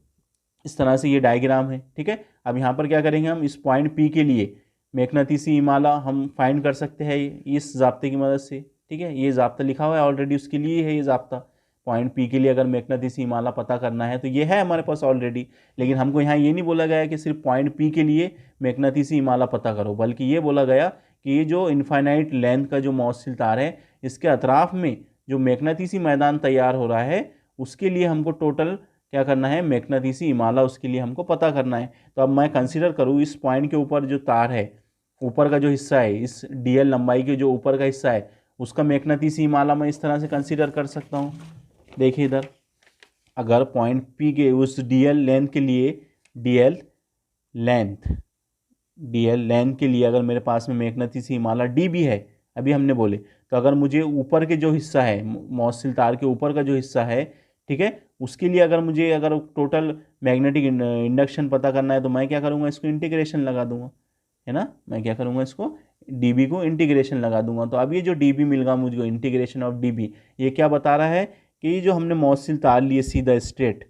इस तरह से ये डायग्राम है। ठीक है, अब यहाँ पर क्या करेंगे, हम इस पॉइंट पी के लिए मैग्नेटिसी इमाला हम फाइंड कर सकते हैं इस ज़ाब्ते की मदद से। ठीक है, ये ज़ाब्ता लिखा हुआ है ऑलरेडी, उसके लिए है ये ज़ाब्ता, पॉइंट पी के लिए अगर मैग्नेटिसी इमाला पता करना है तो ये है हमारे पास ऑलरेडी। लेकिन हमको यहाँ ये नहीं बोला गया कि सिर्फ पॉइंट पी के लिए मैग्नेटिसी इमाला पता करो, बल्कि ये बोला गया कि ये जो इनफाइनाइट लेंथ का जो मौसिल तार है इसके अतराफ में जो मैग्नेटिसी मैदान तैयार हो रहा है उसके लिए हमको टोटल क्या करना है, मैग्नेटिसी इमाला उसके लिए हमको पता करना है। तो अब मैं कंसिडर करूँ इस पॉइंट के ऊपर जो तार है, ऊपर का जो हिस्सा है, इस डीएल लंबाई के जो ऊपर का हिस्सा है उसका मैग्नेटिसी इमाला मैं इस तरह से कंसीडर कर सकता हूँ। देखिए इधर, अगर पॉइंट पी के उस डीएल लेंथ के लिए, डीएल लेंथ के लिए अगर मेरे पास में मैग्नेटिसी इमाला डी भी है, अभी हमने बोले, तो अगर मुझे ऊपर के जो हिस्सा है, मौसिल तार के ऊपर का जो हिस्सा है, ठीक है, उसके लिए अगर टोटल मैग्नेटिक इंडक्शन पता करना है तो मैं क्या करूँगा, इसको इंटीग्रेशन लगा दूंगा, है ना, मैं क्या करूँगा, इसको dB को इंटीग्रेशन लगा दूंगा। तो अब ये जो dB मिल गया मुझको, इंटीग्रेशन ऑफ dB, ये क्या बता रहा है कि ये जो हमने मौसिल तार लिए सीधा स्ट्रेट,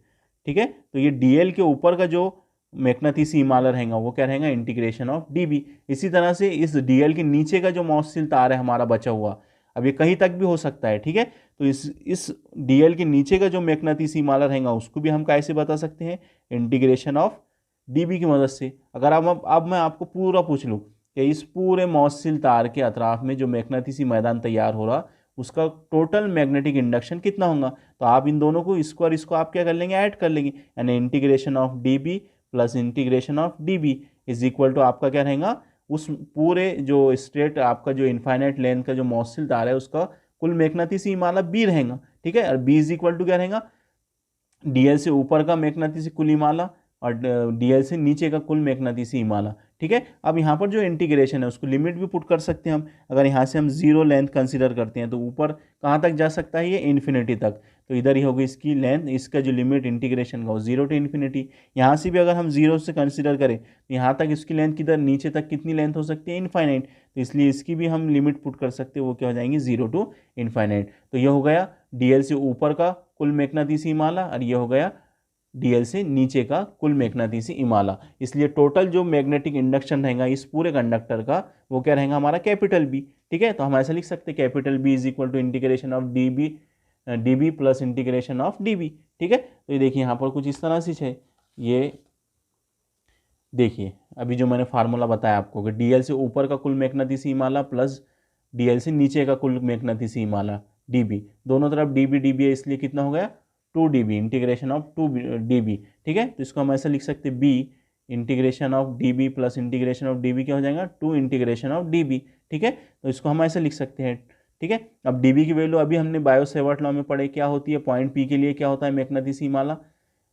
ठीक है, तो ये DL के ऊपर का जो मैग्नेटिसी हिमालय रहेगा वो क्या रहेगा, इंटीग्रेशन ऑफ DB। इसी तरह से इस DL के नीचे का जो मौसिल तार है हमारा बचा हुआ, अब ये कहीं तक भी हो सकता है, ठीक है, तो इस DL के नीचे का जो मैग्नेटिसी हिमालय रहेगा उसको भी हम कैसे बता सकते हैं, इंटीग्रेशन ऑफ DB की मदद से। अगर अब मैं आपको पूरा पूछ लूँ कि इस पूरे मौसिल तार के अतराफ में जो मैग्नेटिसी मैदान तैयार हो रहा उसका टोटल मैग्नेटिक इंडक्शन कितना होगा, तो आप इन दोनों को, इसको और इसको आप क्या कर लेंगे, ऐड कर लेंगे, यानी integration of DB plus integration of DB is equal to आपका क्या रहेगा, उस पूरे जो स्ट्रेट आपका जो इनफाइनाइट लेंथ का जो मौसिल तार है उसका कुल मैग्नेटिसी हिमालय B रहेगा, ठीक है, और B इज इक्वल टू क्या रहेगा, DL से ऊपर का मैग्नेटिसी कुल हिमालय और DL से नीचे का कुल मैग्नेटिसी हिमालय, ठीक है। अब यहाँ पर जो इंटीग्रेशन है उसको लिमिट भी पुट कर सकते हैं हम। अगर यहाँ से हम जीरो लेंथ कंसीडर करते हैं तो ऊपर कहाँ तक जा सकता है, ये इन्फिनिटी तक, तो इधर ही होगी इसकी लेंथ, इसका जो लिमिट इंटीग्रेशन का वो 0 टू इन्फिनिटी। यहाँ से भी अगर हम जीरो से कंसीडर करें तो यहाँ तक इसकी लेंथ किधर, नीचे तक कितनी लेंथ हो सकती है, इनफाइनाइट, तो इसलिए इसकी भी हम लिमिट पुट कर सकते हैं, वो क्या हो जाएंगी, 0 टू इनफाइनाइट। तो ये हो गया DL से ऊपर का कुल मैग्नेटिसी हिमालय और ये हो गया DL से नीचे का कुल मैग्नेटिसी हिमालय। इसलिए टोटल जो मैग्नेटिक इंडक्शन रहेगा इस पूरे कंडक्टर का वो क्या रहेगा, हमारा कैपिटल B, ठीक है। तो हम ऐसा लिख सकते हैं capital B is equal to integration of DB plus integration of DB, ठीक है। तो ये देखिए यहाँ पर कुछ इस तरह से है, ये देखिए अभी जो मैंने फार्मूला बताया आपको कि DL से ऊपर का कुल मैग्नेटिसी हिमालय प्लस DL से नीचे का कुल मैग्नेटिसी हिमालय DB, दोनों तरफ DB है, इसलिए कितना हो गया 2DB, इंटीग्रेशन ऑफ 2DB, ठीक है। तो इसको हम ऐसा लिख सकते हैं B integration of DB plus integration of DB क्या हो जाएगा, 2 इंटीग्रेशन ऑफ DB, ठीक है। तो इसको हम ऐसे लिख सकते हैं, ठीक है। अब DB की वैल्यू अभी हमने बायो सेवर्ट लॉ में पढ़े क्या होती है, पॉइंट P के लिए क्या होता है मैग्नेटिसी हिमालय,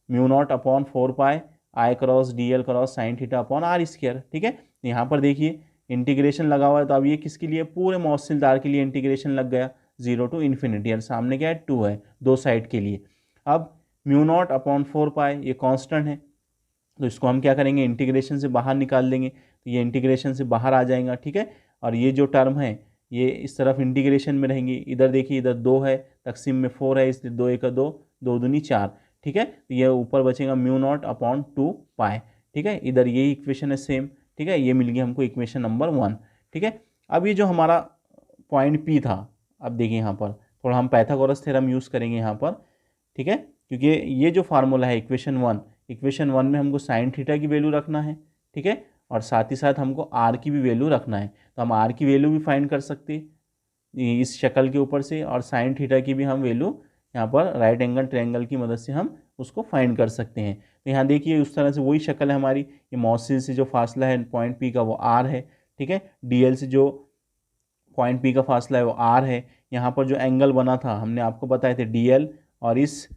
μ0 upon 4 pi I cross DL cross sine theta upon R square, ठीक है। यहाँ पर देखिए इंटीग्रेशन लगा हुआ है, तो अब ये किसके लिए, पूरे मौसिल तार के लिए इंटीग्रेशन लग गया 0 टू इन्फिनिटी, और सामने क्या है 2 है, दो साइड के लिए। अब μ0 अपॉन 4 पाई ये कांस्टेंट है, तो इसको हम क्या करेंगे, इंटीग्रेशन से बाहर निकाल देंगे, तो ये इंटीग्रेशन से बाहर आ जाएगा, ठीक है। और ये जो टर्म है ये इस तरफ इंटीग्रेशन में रहेंगी, इधर देखिए इधर 2 है, तकसीम में 4 है, इसलिए 2 1 2, 2 दूनी 4, ठीक है। तो ये ऊपर बचेगा μ0 अपॉन 2 पाई, ठीक है। इधर ये इक्वेशन है सेम, ठीक है, ये मिल गया हमको इक्वेशन नंबर 1, ठीक है। अब ये जो हमारा पॉइंट P था, अब देखिए यहाँ पर थोड़ा हम पाइथागोरस थ्योरम यूज़ करेंगे यहाँ पर, ठीक है, क्योंकि ये जो फार्मूला है इक्वेशन 1 में हमको साइन थीटा की वैल्यू रखना है, ठीक है, और साथ ही साथ हमको R की भी वैल्यू रखना है, तो हम R की वैल्यू भी फाइंड कर सकते हैं इस शक्ल के ऊपर से, और साइन थीटा की भी हम वैल्यू यहाँ पर राइट एंगल ट्रायंगल की मदद से हम उसको फाइंड कर सकते हैं। तो यहाँ देखिए उस तरह से वही शक्ल है हमारी, ये मौसिल से जो फासला है पॉइंट P का वो R है, ठीक है, DL से जो पॉइंट P का फासला है वो R है। यहाँ पर जो एंगल बना था हमने आपको बताए थे DL और इस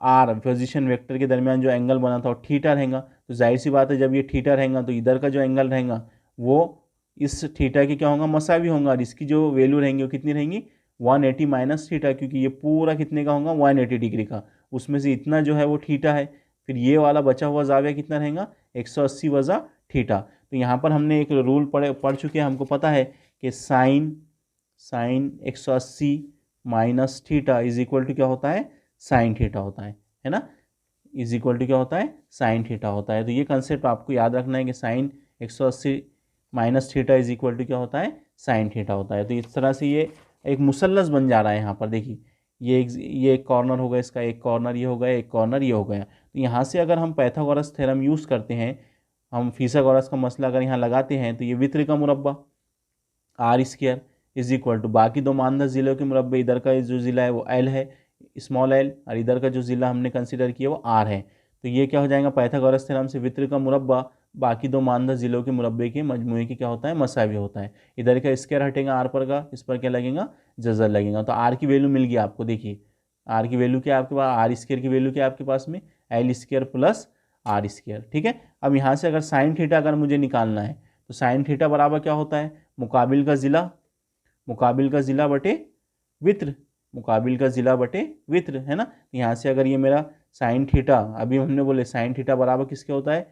R पोजीशन वेक्टर के दरमियान जो एंगल बना था वो थीटा रहेगा, तो जाहिर सी बात है जब ये थीटा रहेगा तो इधर का जो एंगल रहेगा वो इस थीटा के क्या होगा, मसावी होगा, और इसकी जो वैल्यू रहेंगी वो कितनी रहेंगी, 180 माइनस थीटा, क्योंकि ये पूरा कितने का होगा, 180 डिग्री का, उसमें से इतना जो है वो थीटा है, फिर ये वाला बचा हुआ जाविया कितना रहेगा, 180 वजा थीटा। तो यहाँ पर हमने एक रूल पढ़ चुके हैं, हमको पता है कि sine 180 minus theta is equal to क्या होता है, साइन थीटा होता है ना, इज इक्वल टू क्या होता है, साइन थीटा होता है। तो ये कंसेप्ट आपको याद रखना है कि sine 180 minus theta is equal to क्या होता है, साइन थीटा होता है। तो इस तरह से ये एक मुसल्लस बन जा रहा है। यहाँ पर देखिए ये एक कॉर्नर होगा, इसका एक कॉर्नर ये हो गया, एक कॉर्नर ये हो गया। तो यहाँ से अगर हम पाइथागोरस थ्योरम यूज़ करते हैं, हम फिथागोरस का मसला अगर यहाँ लगाते हैं, तो ये वित्र का मुरब्बा R square is equal to बाकी दो मानदंड जिलों के मुरब्बे, इधर का जो ज़िला है वो L है, स्मॉल l, और इधर का जो ज़िला हमने कंसिडर किया वो R है। तो ये क्या हो जाएगा, पाइथागोरस थ्योरम से वित्र का मुरब्बा बाकी दो मानदंड जिलों के मुरब्बे के मजमूए की क्या होता है, मसावी होता है। इधर का स्क्वायर हटेगा R पर का, इस पर क्या लगेगा, जज़र लगेगा। तो R की वैल्यू मिल गई आपको, देखिए R की वैल्यू क्या है आपके पास, R स्क्वायर की वैल्यू क्या है आपके पास में, L square plus R square, ठीक है। अब यहाँ से अगर साइन थीटा अगर मुझे निकालना है तो साइन थीटा बराबर क्या होता है, मुकाबिल का ज़िला बटे वित्र, मुकाबिल का ज़िला बटे वित्र, है ना। यहाँ से अगर ये मेरा साइन थीटा, अभी हमने बोले साइन थीटा बराबर किसके होता है,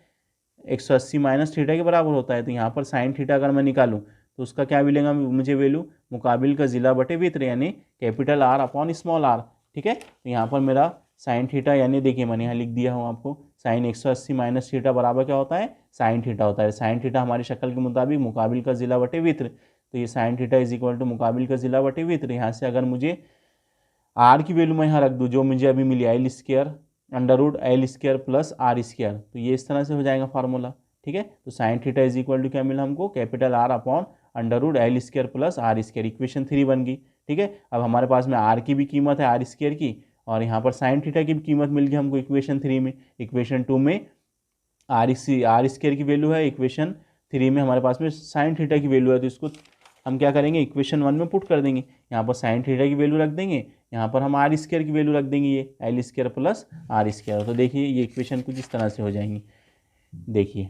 180 माइनस थीटा के बराबर होता है। तो यहाँ पर साइन थीटा अगर मैं निकालूँ तो उसका क्या मिलेगा मुझे वैल्यू, मुकाबिल का ज़िला बटे वित्र, यानी capital R upon small r, ठीक है। तो यहाँ पर मेरा साइन थीटा, यानी देखिए मैंने यहाँ लिख दिया हूँ आपको, साइन 180 माइनस थीटा बराबर क्या होता है, साइन थीटा होता है। साइन थीटा हमारी शक्ल के मुताबिक मुकाबिल का जिला बटे वित्र, तो ये sine theta is equal to मुकाबिल का जिला बटे वित्र। यहाँ से अगर मुझे आर की वैल्यू मैं यहाँ रख दूँ, जो मुझे अभी मिली L square under root L square plus R square, तो ये इस तरह से हो जाएगा फार्मूला। ठीक है, तो sine theta is equal to क्या मिला हमको, capital R upon under root L square plus R square, equation 3 बन गई। ठीक है, अब हमारे पास में आर की भी कीमत है आर स्क्वायर की, और यहाँ पर साइन थीटा की भी कीमत मिल गई हमको इक्वेशन 3 में। इक्वेशन 2 में आर स्क्वायर की वैल्यू है, इक्वेशन 3 में हमारे पास में साइन थीटा की वैल्यू है, तो इसको हम क्या करेंगे, इक्वेशन 1 में पुट कर देंगे। यहाँ पर साइन थीटा की वैल्यू रख देंगे, यहाँ पर हम आर स्क्वायर की वैल्यू रख देंगे, ये L square plus R square. तो देखिए ये इक्वेशन कुछ इस तरह से हो जाएंगी। देखिए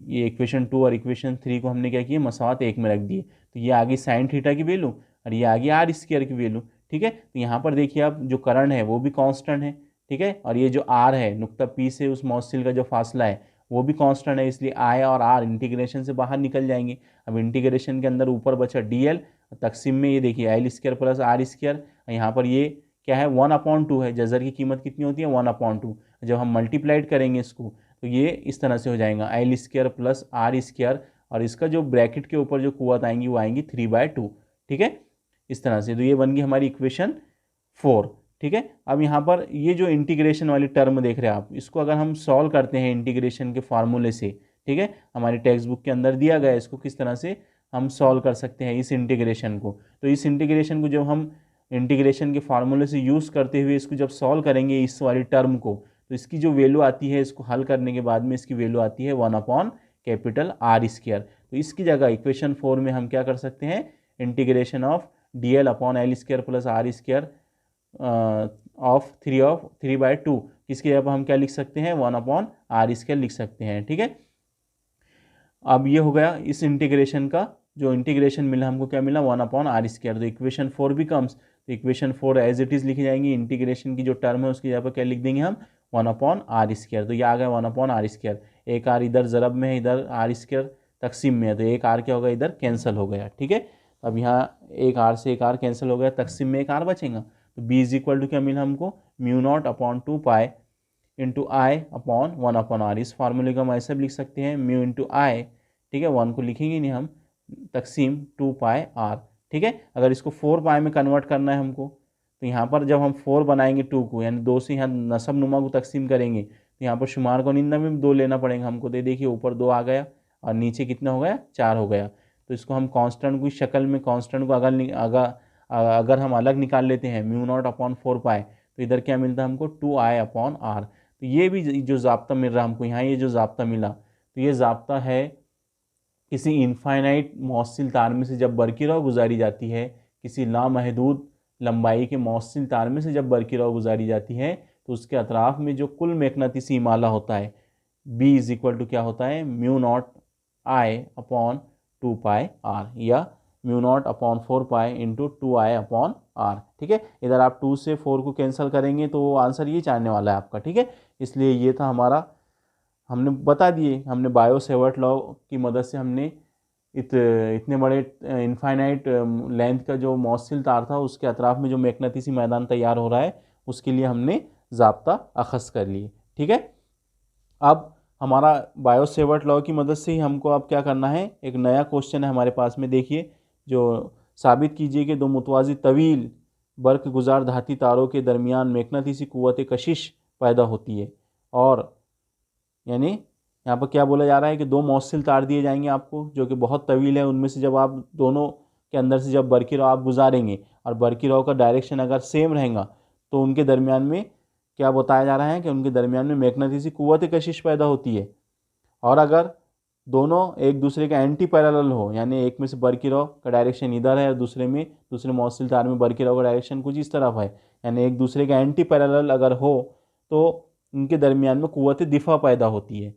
ये इक्वेशन 2 और इक्वेशन 3 को हमने क्या किया, मसावत एक में रख दिए, तो ये आ गई साइन थीटा की वैल्यू और ये आ गई आर स्क्वायर की वैल्यू। ठीक है, तो यहाँ पर देखिए अब जो करण है वो भी कांस्टेंट है। ठीक है, और ये जो आर है, नुक्ता पी से उस मौसिल का जो फासला है वो भी कांस्टेंट है, इसलिए आई और आर इंटीग्रेशन से बाहर निकल जाएंगे। अब इंटीग्रेशन के अंदर ऊपर बचा डी एल, तकसीम में ये देखिए L square plus R square, यहाँ पर ये क्या है 1/2 है, जजर की कीमत कितनी होती है 1/2। जब हम मल्टीप्लाइड करेंगे इसको तो ये इस तरह से हो जाएगा L square plus R square, और इसका जो ब्रैकेट के ऊपर जो कुव्वत आएंगी वो आएंगी 3/2। ठीक है, इस तरह से, तो ये बन गई हमारी इक्वेशन 4। ठीक है, अब यहाँ पर ये जो इंटीग्रेशन वाली टर्म देख रहे हैं आप, इसको अगर हम सॉल्व करते हैं इंटीग्रेशन के फार्मूले से, ठीक है, हमारी टेक्स्ट बुक के अंदर दिया गया है इसको किस तरह से हम सॉल्व कर सकते हैं इस इंटीग्रेशन को। तो इस इंटीग्रेशन को जब हम इंटीग्रेशन के फार्मूले से यूज़ करते हुए इसको जब सॉल्व करेंगे इस वाली टर्म को, तो इसकी जो वैल्यू आती है, इसको हल करने के बाद में इसकी वैल्यू आती है 1/R²। तो इसकी जगह इक्वेशन 4 में हम क्या कर सकते हैं, integration of dl/L² plus R² of 3/2, किसकी जगह पर हम क्या लिख सकते हैं 1/R² लिख सकते हैं। ठीक है, अब ये हो गया इस इंटीग्रेशन का, जो इंटीग्रेशन मिला हमको क्या मिला 1/R²। तो इक्वेशन 4 बिकम्स, तो इक्वेशन 4 एज इट इज़ लिखी जाएंगी, इंटीग्रेशन की जो टर्म है उसकी जगह पर क्या लिख देंगे हम 1/R²। तो ये आ गया 1/R², एक आर इधर ज़रब में है, इधर R² तकसीम में है, तो एक आर क्या होगा इधर कैंसिल हो गया। ठीक है, अब यहाँ एक आर से एक आर कैंसिल हो गया, तकसीम में एक आर बचेगा, तो b इज इक्वल टू क्या मिला हमको μ0/2π इंटू आई अपॉन 1/R। इस फार्मूले को हम ऐसे भी लिख सकते हैं म्यू इंटू आई, ठीक है, 1 को लिखेंगे नहीं हम, तकसीम 2πr। ठीक है, अगर इसको 4π में कन्वर्ट करना है हमको, तो यहाँ पर जब हम 4 बनाएंगे 2 को, यानी 2 से यहाँ नसब नुमा को तकसीम करेंगे, तो यहाँ पर शुमार को निंदा में 2 लेना पड़ेगा हमको। तो देखिए ऊपर 2 आ गया और नीचे कितना हो गया 4 हो गया। तो इसको हम कांस्टेंट की शक्ल में, कांस्टेंट को अगर हम अलग निकाल लेते हैं μ0/4π, तो इधर क्या मिलता है हमको 2i/r। तो ये भी जो ज़ाब्ता मिल रहा है हमको यहाँ, ये जो ज़ाब्ता मिला, तो ये ज़ाब्ता है किसी इनफाइनाइट मौसिल तार में से जब बरकी राव गुजारी जाती है, किसी लामहदूद लंबाई के मौसिल तार में से जब बरकी राव गुजारी जाती है, तो उसके अतराफ़ में जो कुल मैग्नेटिसी इमाला होता है b इज इक्वल टू क्या होता है μ0I/2πr या μ0/4π इंटू 2i/r। ठीक है, इधर आप 2 से 4 को कैंसिल करेंगे तो आंसर ये चाहने वाला है आपका। ठीक है, इसलिए ये था हमारा, हमने बता दिए, हमने बायो सेवर्ट लॉ की मदद से हमने इतने बड़े इनफाइनाइट लेंथ का जो मौसिल तार था उसके अतराफ़ में जो मैग्नेटिसी मैदान तैयार हो रहा है उसके लिए हमने ज़ाब्ता अखज़ कर लिए। ठीक है, अब हमारा बायो सेवर्ट लॉ की मदद से ही हमको अब क्या करना है, एक नया क्वेश्चन है हमारे पास में, देखिए, जो साबित कीजिए कि दो मुतवाज़ी तवील बर्क गुजार धाती तारों के दरमियान मैग्नेटिसी क़ुव्वत कशिश पैदा होती है। और यानी यहाँ पर क्या बोला जा रहा है कि दो मौसिल तार दिए जाएंगे आपको जो कि बहुत तवील है, उनमें से जब आप दोनों के अंदर से जब बरकी राव आप गुजारेंगे और बरकी राव का डायरेक्शन अगर सेम रहेगा, तो उनके दरमियान में क्या बताया जा रहा है कि उनके दरमियान में मैग्नेटिसी क़ुव्वत कशिश पैदा होती है। और अगर दोनों एक दूसरे का एंटी पैरेलल हो, यानी एक में से बरकी राव का डायरेक्शन इधर है और दूसरे मौसिल तार में बरकी राव का डायरेक्शन कुछ इस तरफ है, यानी एक दूसरे का एंटी पैरेलल अगर हो, तो इनके दरमियान में क़ुव्वत दिफ़ा पैदा होती है।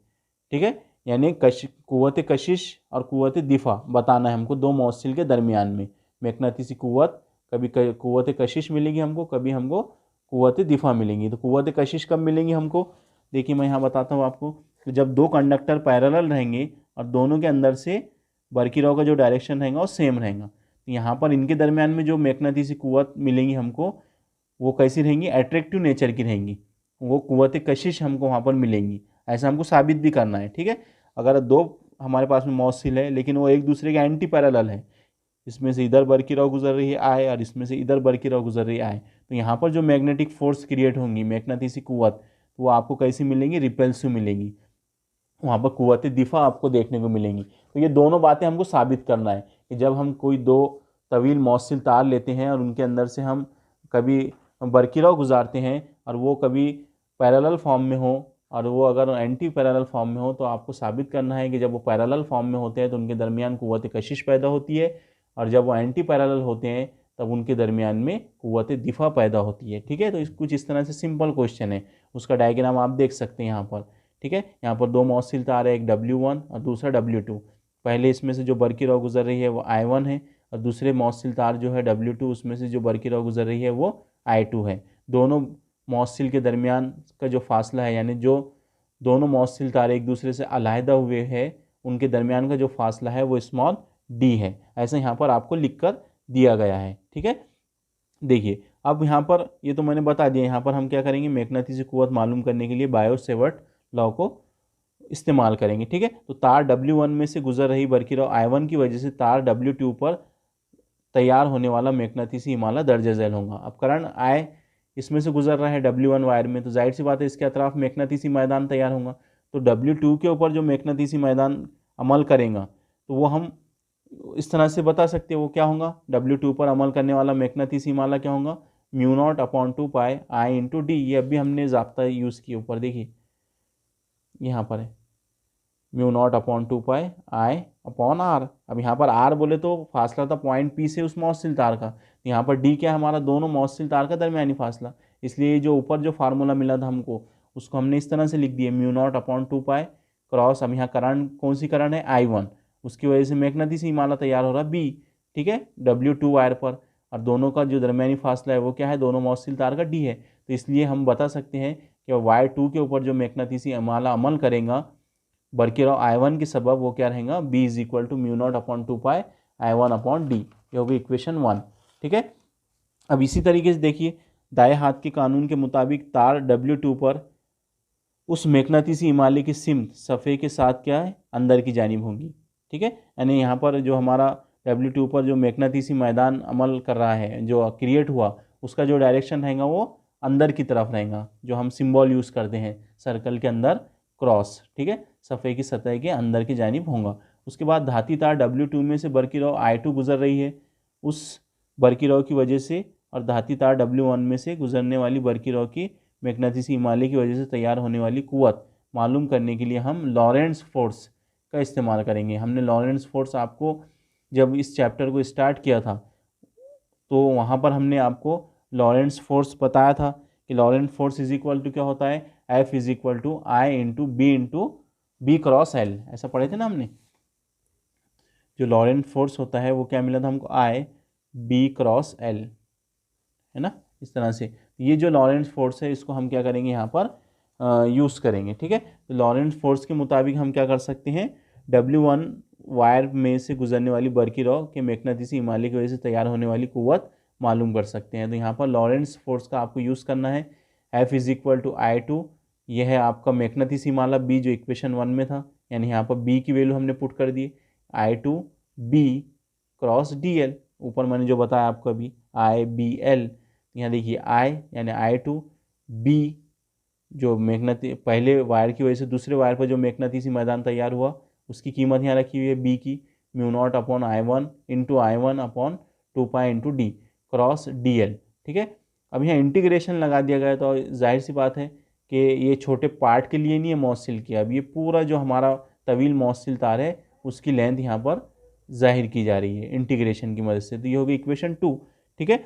ठीक है, यानी क़ुव्वत कशिश और क़ुव्वत दिफ़ा बताना है हमको दो मौसिल के दरमियान में मैग्नेटिसी क़ुव्वत, कभी क़ुव्वत कशिश मिलेगी हमको, कभी हमको क़ुव्वत दिफ़ा मिलेंगी। तो क़ुव्वत कशिश कब मिलेंगी हमको, देखिए मैं यहाँ बताता हूँ आपको, तो जब दो कंडक्टर पैरेलल रहेंगे और दोनों के अंदर से बरकी राव का जो डायरेक्शन रहेगा वो सेम रहेगा, तो यहाँ पर इनके दरमियान में जो मैग्नेटिसी क़ुव्वत मिलेंगी हमको वो कैसी रहेंगी, एट्रैक्टिव नेचर की रहेंगी, वो कुव्वत कशिश हमको वहाँ पर मिलेंगी। ऐसा हमको साबित भी करना है, ठीक है। अगर दो हमारे पास में मौसिल है लेकिन वो एक दूसरे के एंटी पैरेलल है, इसमें से इधर बर की रॉ गुजर रही है आई और इसमें से इधर बर की रॉ गुजर रही है आई, तो यहाँ पर जो मैग्नेटिक फोर्स क्रिएट होंगी, मैग्नेटिसी कुव्वत, वो आपको कैसी मिलेंगी, रिपल्सिव मिलेंगी, वहाँ पर कुव्वत दिफा आपको देखने को मिलेंगी। तो ये दोनों बातें हमको साबित करना है कि जब हम कोई दो तवील मौसिल तार लेते हैं और उनके अंदर से हम कभी बरकिराव गुजारते हैं और वो कभी पैरेलल फॉर्म में हो और वो अगर एंटी पैरेलल फॉर्म में हो, तो आपको साबित करना है कि जब वो पैरेलल फॉर्म में होते हैं तो उनके दरमियान कुव्वत कशिश पैदा होती है, और जब वो एंटी पैरेलल होते हैं तब उनके दरमियान में कुव्वत दिफा पैदा होती है, ठीक है। तो कुछ इस तरह से सिंपल क्वेश्चन है, उसका डायग्राम आप देख सकते हैं यहाँ पर, ठीक है। यहाँ पर दो मौसिल तार है, एक W1 और दूसरा W2। पहले इसमें से जो बरकी रॉ गुजर रही है वो I1 है, और दूसरे मौसिल तार जो है W2, उसमें से जो बरकी रॉ गुजर रही है वो I2 है। दोनों मौसिल के दरमियान का जो फासला है, यानी जो दोनों मौसिल तार एक दूसरे से अलहदा हुए हैं उनके दरमियान का जो फासला है वो स्मॉल d है। ऐसा यहाँ पर आपको लिख कर दिया गया है, ठीक है। देखिए अब यहाँ पर ये तो मैंने बता दिया, यहाँ पर हम क्या करेंगे, मैग्नेटिसी कुव्वत मालूम करने के लिए बायो-सेवर्ट लॉ को इस्तेमाल करेंगे, ठीक है। तो तार W1 में से गुजर रही बरकी रॉ I1 की वजह से तार W2 पर तैयार होने वाला मैग्नेटिसी हिमालय दर्ज झैल होगा। अब करंट I इसमें से गुजर रहा है W1 वायर में, तो जाहिर सी बात है इसके अतराफ मैग्नेटिसी मैदान तैयार होगा। तो W2 के ऊपर जो मैग्नेटिसी मैदान अमल करेगा तो वो हम इस तरह से बता सकते हैं, वो क्या होगा, W2 पर अमल करने वाला मैग्नेटिसी हिमालय क्या होगा, μ0/2 पाई I इंटू डी। ये अभी हमने ज़ाब्ता यूज़ किया, ऊपर देखिए यहाँ पर है μ0/2 पाई I/r। अब यहाँ पर r बोले तो फासला था पॉइंट P से उस मौसिल तार का, यहाँ पर d क्या है, हमारा दोनों मौसिल तार का दरमियानी फासला। इसलिए जो ऊपर जो फार्मूला मिला था हमको, उसको हमने इस तरह से लिख दिया μ0/2 पाई क्रॉस, अब यहाँ करंट कौन सी करंट है, I1, उसकी वजह से मैग्नेटिसी हिमालय तैयार हो रहा है B, ठीक है, W2 वायर पर, और दोनों का जो दरमियानी फासला है वो क्या है, दोनों मौसिल तार का D है। तो इसलिए हम बता सकते हैं कि वायर 2 के ऊपर जो मैग्नेटिसी हिमालय अमल करेगा बरकी रॉ I1 के सबब, वो क्या रहेगा, B is equal to μ0/2 pi I1/d। ये होगी इक्वेशन 1, ठीक है। अब इसी तरीके से देखिए दाएं हाथ के कानून के मुताबिक तार W2 पर उस मैग्नेटिसी हिमालय की सिमत सफ़े के साथ क्या है, अंदर की जानिब होंगी, ठीक है। यानी यहाँ पर जो हमारा W2 पर जो मैग्नेटिसी मैदान अमल कर रहा है, जो क्रिएट हुआ, उसका जो डायरेक्शन रहेगा वो अंदर की तरफ रहेगा, जो हम सिंबल यूज़ करते हैं सर्कल के अंदर क्रॉस, ठीक है, सफ़े की सतह के अंदर की जानिब होगा। उसके बाद धाती तार W2 में से बरकी रॉ I2 गुजर रही है, उस बरकी रॉ की वजह से, और धाती तार W1 में से गुजरने वाली बरकी रॉ की मैग्नेटिसी हिमालय की वजह से तैयार होने वाली कुव्वत मालूम करने के लिए हम लॉरेंट्ज़ फोर्स का इस्तेमाल करेंगे। हमने लॉरेंट्ज़ फोर्स आपको जब इस चैप्टर को स्टार्ट किया था तो वहाँ पर हमने आपको लॉरेंट्ज़ फोर्स बताया था कि Lorentz force is equal to क्या होता है, F is equal to I into B cross L, ऐसा पढ़े थे ना हमने। जो लॉरेंट्ज़ फोर्स होता है वो क्या मिला था हमको, I B क्रॉस एल, है ना, इस तरह से। ये जो लॉरेंट्ज़ फोर्स है इसको हम क्या करेंगे, यहाँ पर यूज़ करेंगे, ठीक है। तो लॉरेंट्ज़ फोर्स के मुताबिक हम क्या कर सकते हैं, W1 वायर में से गुजरने वाली बरकी रॉ के मैग्नेटिसी हिमालय की वजह से तैयार होने वाली कुव्वत मालूम कर सकते हैं। तो यहाँ पर लॉरेंट्ज़ फोर्स का आपको यूज़ करना है, F is equal to I2, यह है आपका मैग्नेटिसी हिमालय B जो इक्वेशन 1 में था, यानी यहाँ पर B की वैल्यू हमने पुट कर दी, I2 B क्रॉस DL, ऊपर मैंने जो बताया आपको अभी IBL। यहाँ देखिए I यानी I2 B जो पहले वायर की वजह से दूसरे वायर पर जो मैग्नेटिसी मैदान तैयार हुआ उसकी कीमत यहाँ रखी हुई है B की μ0/I1 into I1/2 pi into D cross DL, ठीक है। अब यहाँ इंटीग्रेशन लगा दिया गया, तो जाहिर सी बात है कि ये छोटे पार्ट के लिए नहीं है मौसिल की, अब ये पूरा जो हमारा तवील मौसिल तार है उसकी लेंथ यहाँ पर जाहिर की जा रही है इंटीग्रेशन की मदद से। तो ये होगी इक्वेशन 2, ठीक है।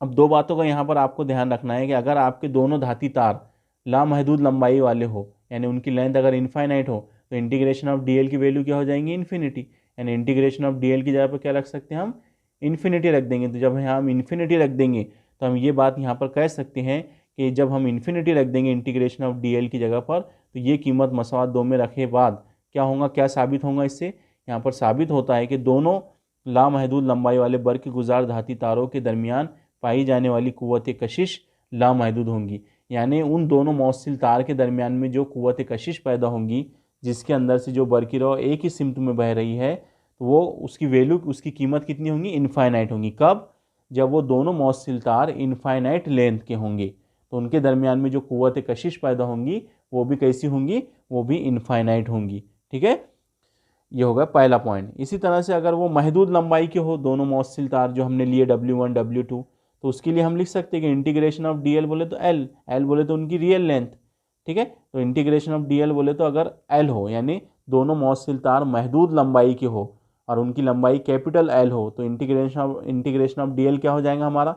अब दो बातों का यहाँ पर आपको ध्यान रखना है कि अगर आपके दोनों धाती तार लामहदूद लंबाई वाले हो, यानी उनकी लेंथ अगर इनफाइनाइट हो, तो इंटीग्रेशन ऑफ DL की वैल्यू क्या हो जाएंगी, इन्फिनिटी। यानी इंटीग्रेशन ऑफ DL की जगह पर क्या रख सकते हैं, हम इन्फिनिटी रख देंगे। तो जब यहाँ हम इन्फिनिटी रख देंगे तो हम ये बात यहाँ पर कह सकते हैं कि जब हम इन्फिनिटी रख देंगे इंटीग्रेशन ऑफ DL की जगह पर, तो ये कीमत मसवात 2 में रखे बाद क्या होगा, क्या साबित होगा इससे, यहाँ पर साबित होता है कि दोनों लामहदूद लंबाई वाले बर्क गुजार धाती तारों के दरमियान पाई जाने वाली कुव्वत कशिश लामहदूद होंगी। यानी उन दोनों मौसिल तार के दरमियान में जो कुव्वत कशिश पैदा होंगी, जिसके अंदर से जो बरकी रॉ एक ही सिमत में बह रही है, तो वो उसकी वैल्यू, उसकी कीमत कितनी होंगी? इनफाइनाइट होंगी। कब? जब वो दोनों मौसिल तार इनफाइनाइट लेंथ के होंगे, तो उनके दरमियान में जो कुव्वत कशिश पैदा होंगी वो भी कैसी होंगी? वो भी इनफाइनाइट होंगी। ठीक है, ये होगा पहला पॉइंट। इसी तरह से अगर वो महदूद लंबाई के हो दोनों मौसिल तार जो हमने लिए W1 W2, तो उसके लिए हम लिख सकते हैं कि इंटीग्रेशन ऑफ DL बोले तो L बोले तो उनकी रियल लेंथ। ठीक है, तो इंटीग्रेशन ऑफ DL बोले तो अगर L हो, यानी दोनों मौसिल तार महदूद लंबाई के हो और उनकी लंबाई कैपिटल L हो, तो इंटीग्रेशन ऑफ DL क्या हो जाएगा हमारा?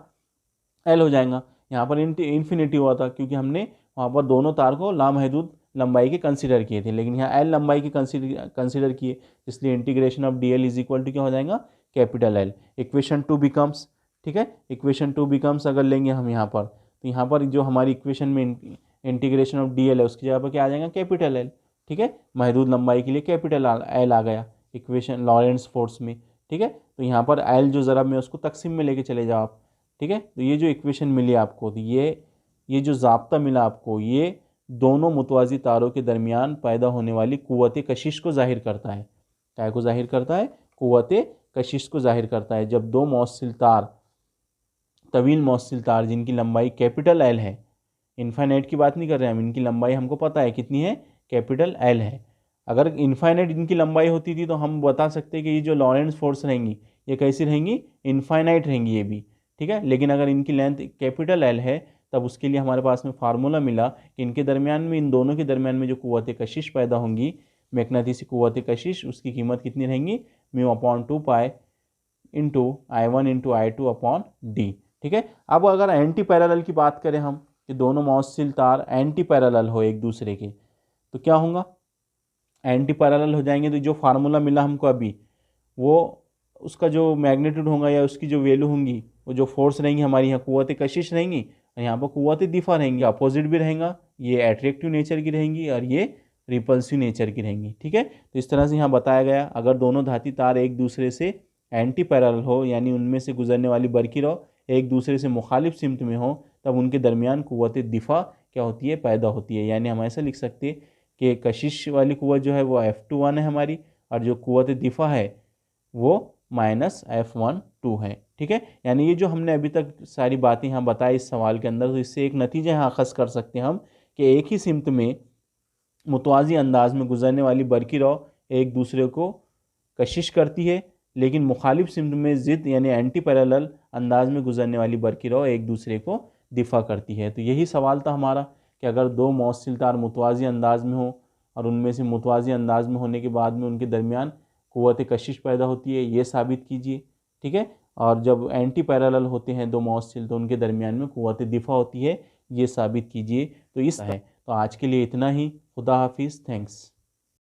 L हो जाएगा। यहाँ पर इन्फिनिटी हुआ था क्योंकि हमने वहाँ पर दोनों तार को लामहदूद लंबाई के कंसीडर किए थे, लेकिन यहाँ L लंबाई के कंसीडर किए, इसलिए integration of DL is equal to क्या हो जाएगा? Capital L। इक्वेशन 2 बिकम्स, ठीक है, इक्वेशन 2 बिकम्स अगर लेंगे हम यहाँ पर, तो यहाँ पर जो हमारी इक्वेशन में इंटीग्रेशन ऑफ DL है उसकी जगह पर क्या आ जाएगा? Capital L। ठीक है, महदूद लंबाई के लिए कैपिटल L आ गया इक्वेशन लॉरेंट्ज फोर्स में। ठीक है, तो यहाँ पर L जो ज़रा में उसको तकसीम में लेके चले जाओ आप। ठीक है, तो ये जो इक्वेशन मिली आपको, तो ये जो ज़ाब्ता मिला आपको, ये दोनों मुतवाज़ी तारों के दरमियान पैदा होने वाली कुव्वत कशिश को ज़ाहिर करता है। क्या को ज़ाहिर करता है? कुव्वत कशिश को ज़ाहिर करता है। जब दो मौसिल तार, तवील मौसिल तार जिनकी लंबाई कैपिटल L है, इनफाइनाइट की बात नहीं कर रहे हम, इनकी लंबाई हमको पता है कितनी है? कैपिटल L है। अगर इनफाइनाइट इनकी लंबाई होती थी तो हम बता सकते हैं कि ये जो लॉरेंट्ज फोर्स रहेंगी ये कैसी रहेंगी? इनफाइनाइट रहेंगी ये भी। ठीक है, लेकिन अगर इनकी लेंथ कैपिटल L है तब उसके लिए हमारे पास में फार्मूला मिला कि इनके दरमियान में, इन दोनों के दरमियान में जो कुव्वत कशिश पैदा होंगी, मैग्नेटिसी कुव्वत कशिश, उसकी कीमत कितनी रहेंगी? μ/2 pi into I1 into I2 upon D। ठीक है, अब अगर एंटी पैरेलल की बात करें हम, कि दोनों मौसिल तार एंटी पैरेलल हो एक दूसरे के, तो क्या होगा? एंटी पैरेलल हो जाएंगे तो जो फार्मूला मिला हमको अभी, वो उसका जो मैग्नीट्यूड होगा या उसकी जो वैल्यू होंगी, वो जो फोर्स रहेंगी हमारी यहाँ कुव्वत कशिश रहेंगी, यहाँ पर कुव्वत दिफा रहेंगी, अपोजिट भी रहेगा, ये एट्रैक्टिव नेचर की रहेंगी और ये रिपल्सिव नेचर की रहेंगी। ठीक है, तो इस तरह से यहाँ बताया गया, अगर दोनों धाती तार एक दूसरे से एंटी पैरेलल हो, यानी उनमें से गुजरने वाली बरकी रॉ एक दूसरे से मुखालिफ सिमत में हो, तब उनके दरमियान कुव्वत दिफा क्या होती है? पैदा होती है। यानी हम ऐसा लिख सकते हैं कि कशिश वाली कुव्वत जो है वो F21 है हमारी, और जो कुव्वत दिफा है वो -F12 है। ठीक है, यानी ये जो हमने अभी तक सारी बातें यहाँ बताई इस सवाल के अंदर, तो इससे एक नतीजा यहाँ अखज़ कर सकते हैं हम कि एक ही सिमत में मुतवाज़ी अंदाज में गुजरने वाली बरकी रॉ एक दूसरे को कशिश करती है, लेकिन मुखालिफ सिमत में ज़िद यानी एंटी पैरेलल अंदाज में गुजरने वाली बरकी रॉ एक दूसरे को दिफा करती है। तो यही सवाल था हमारा कि अगर दो मौसिल तार मुतवाज़ी अंदाज में हो और उनमें से मुतवाज़ी अंदाज में होने के बाद में उनके दरमियान कुव्वत कशिश पैदा होती है, ये साबित कीजिए। ठीक है, और जब एंटी पैरेलल होते हैं दो मौसिल तो उनके दरमियान में कुव्वत दिफा होती है, ये साबित कीजिए। तो इस है, तो आज के लिए इतना ही। खुदा हाफिज़, थैंक्स।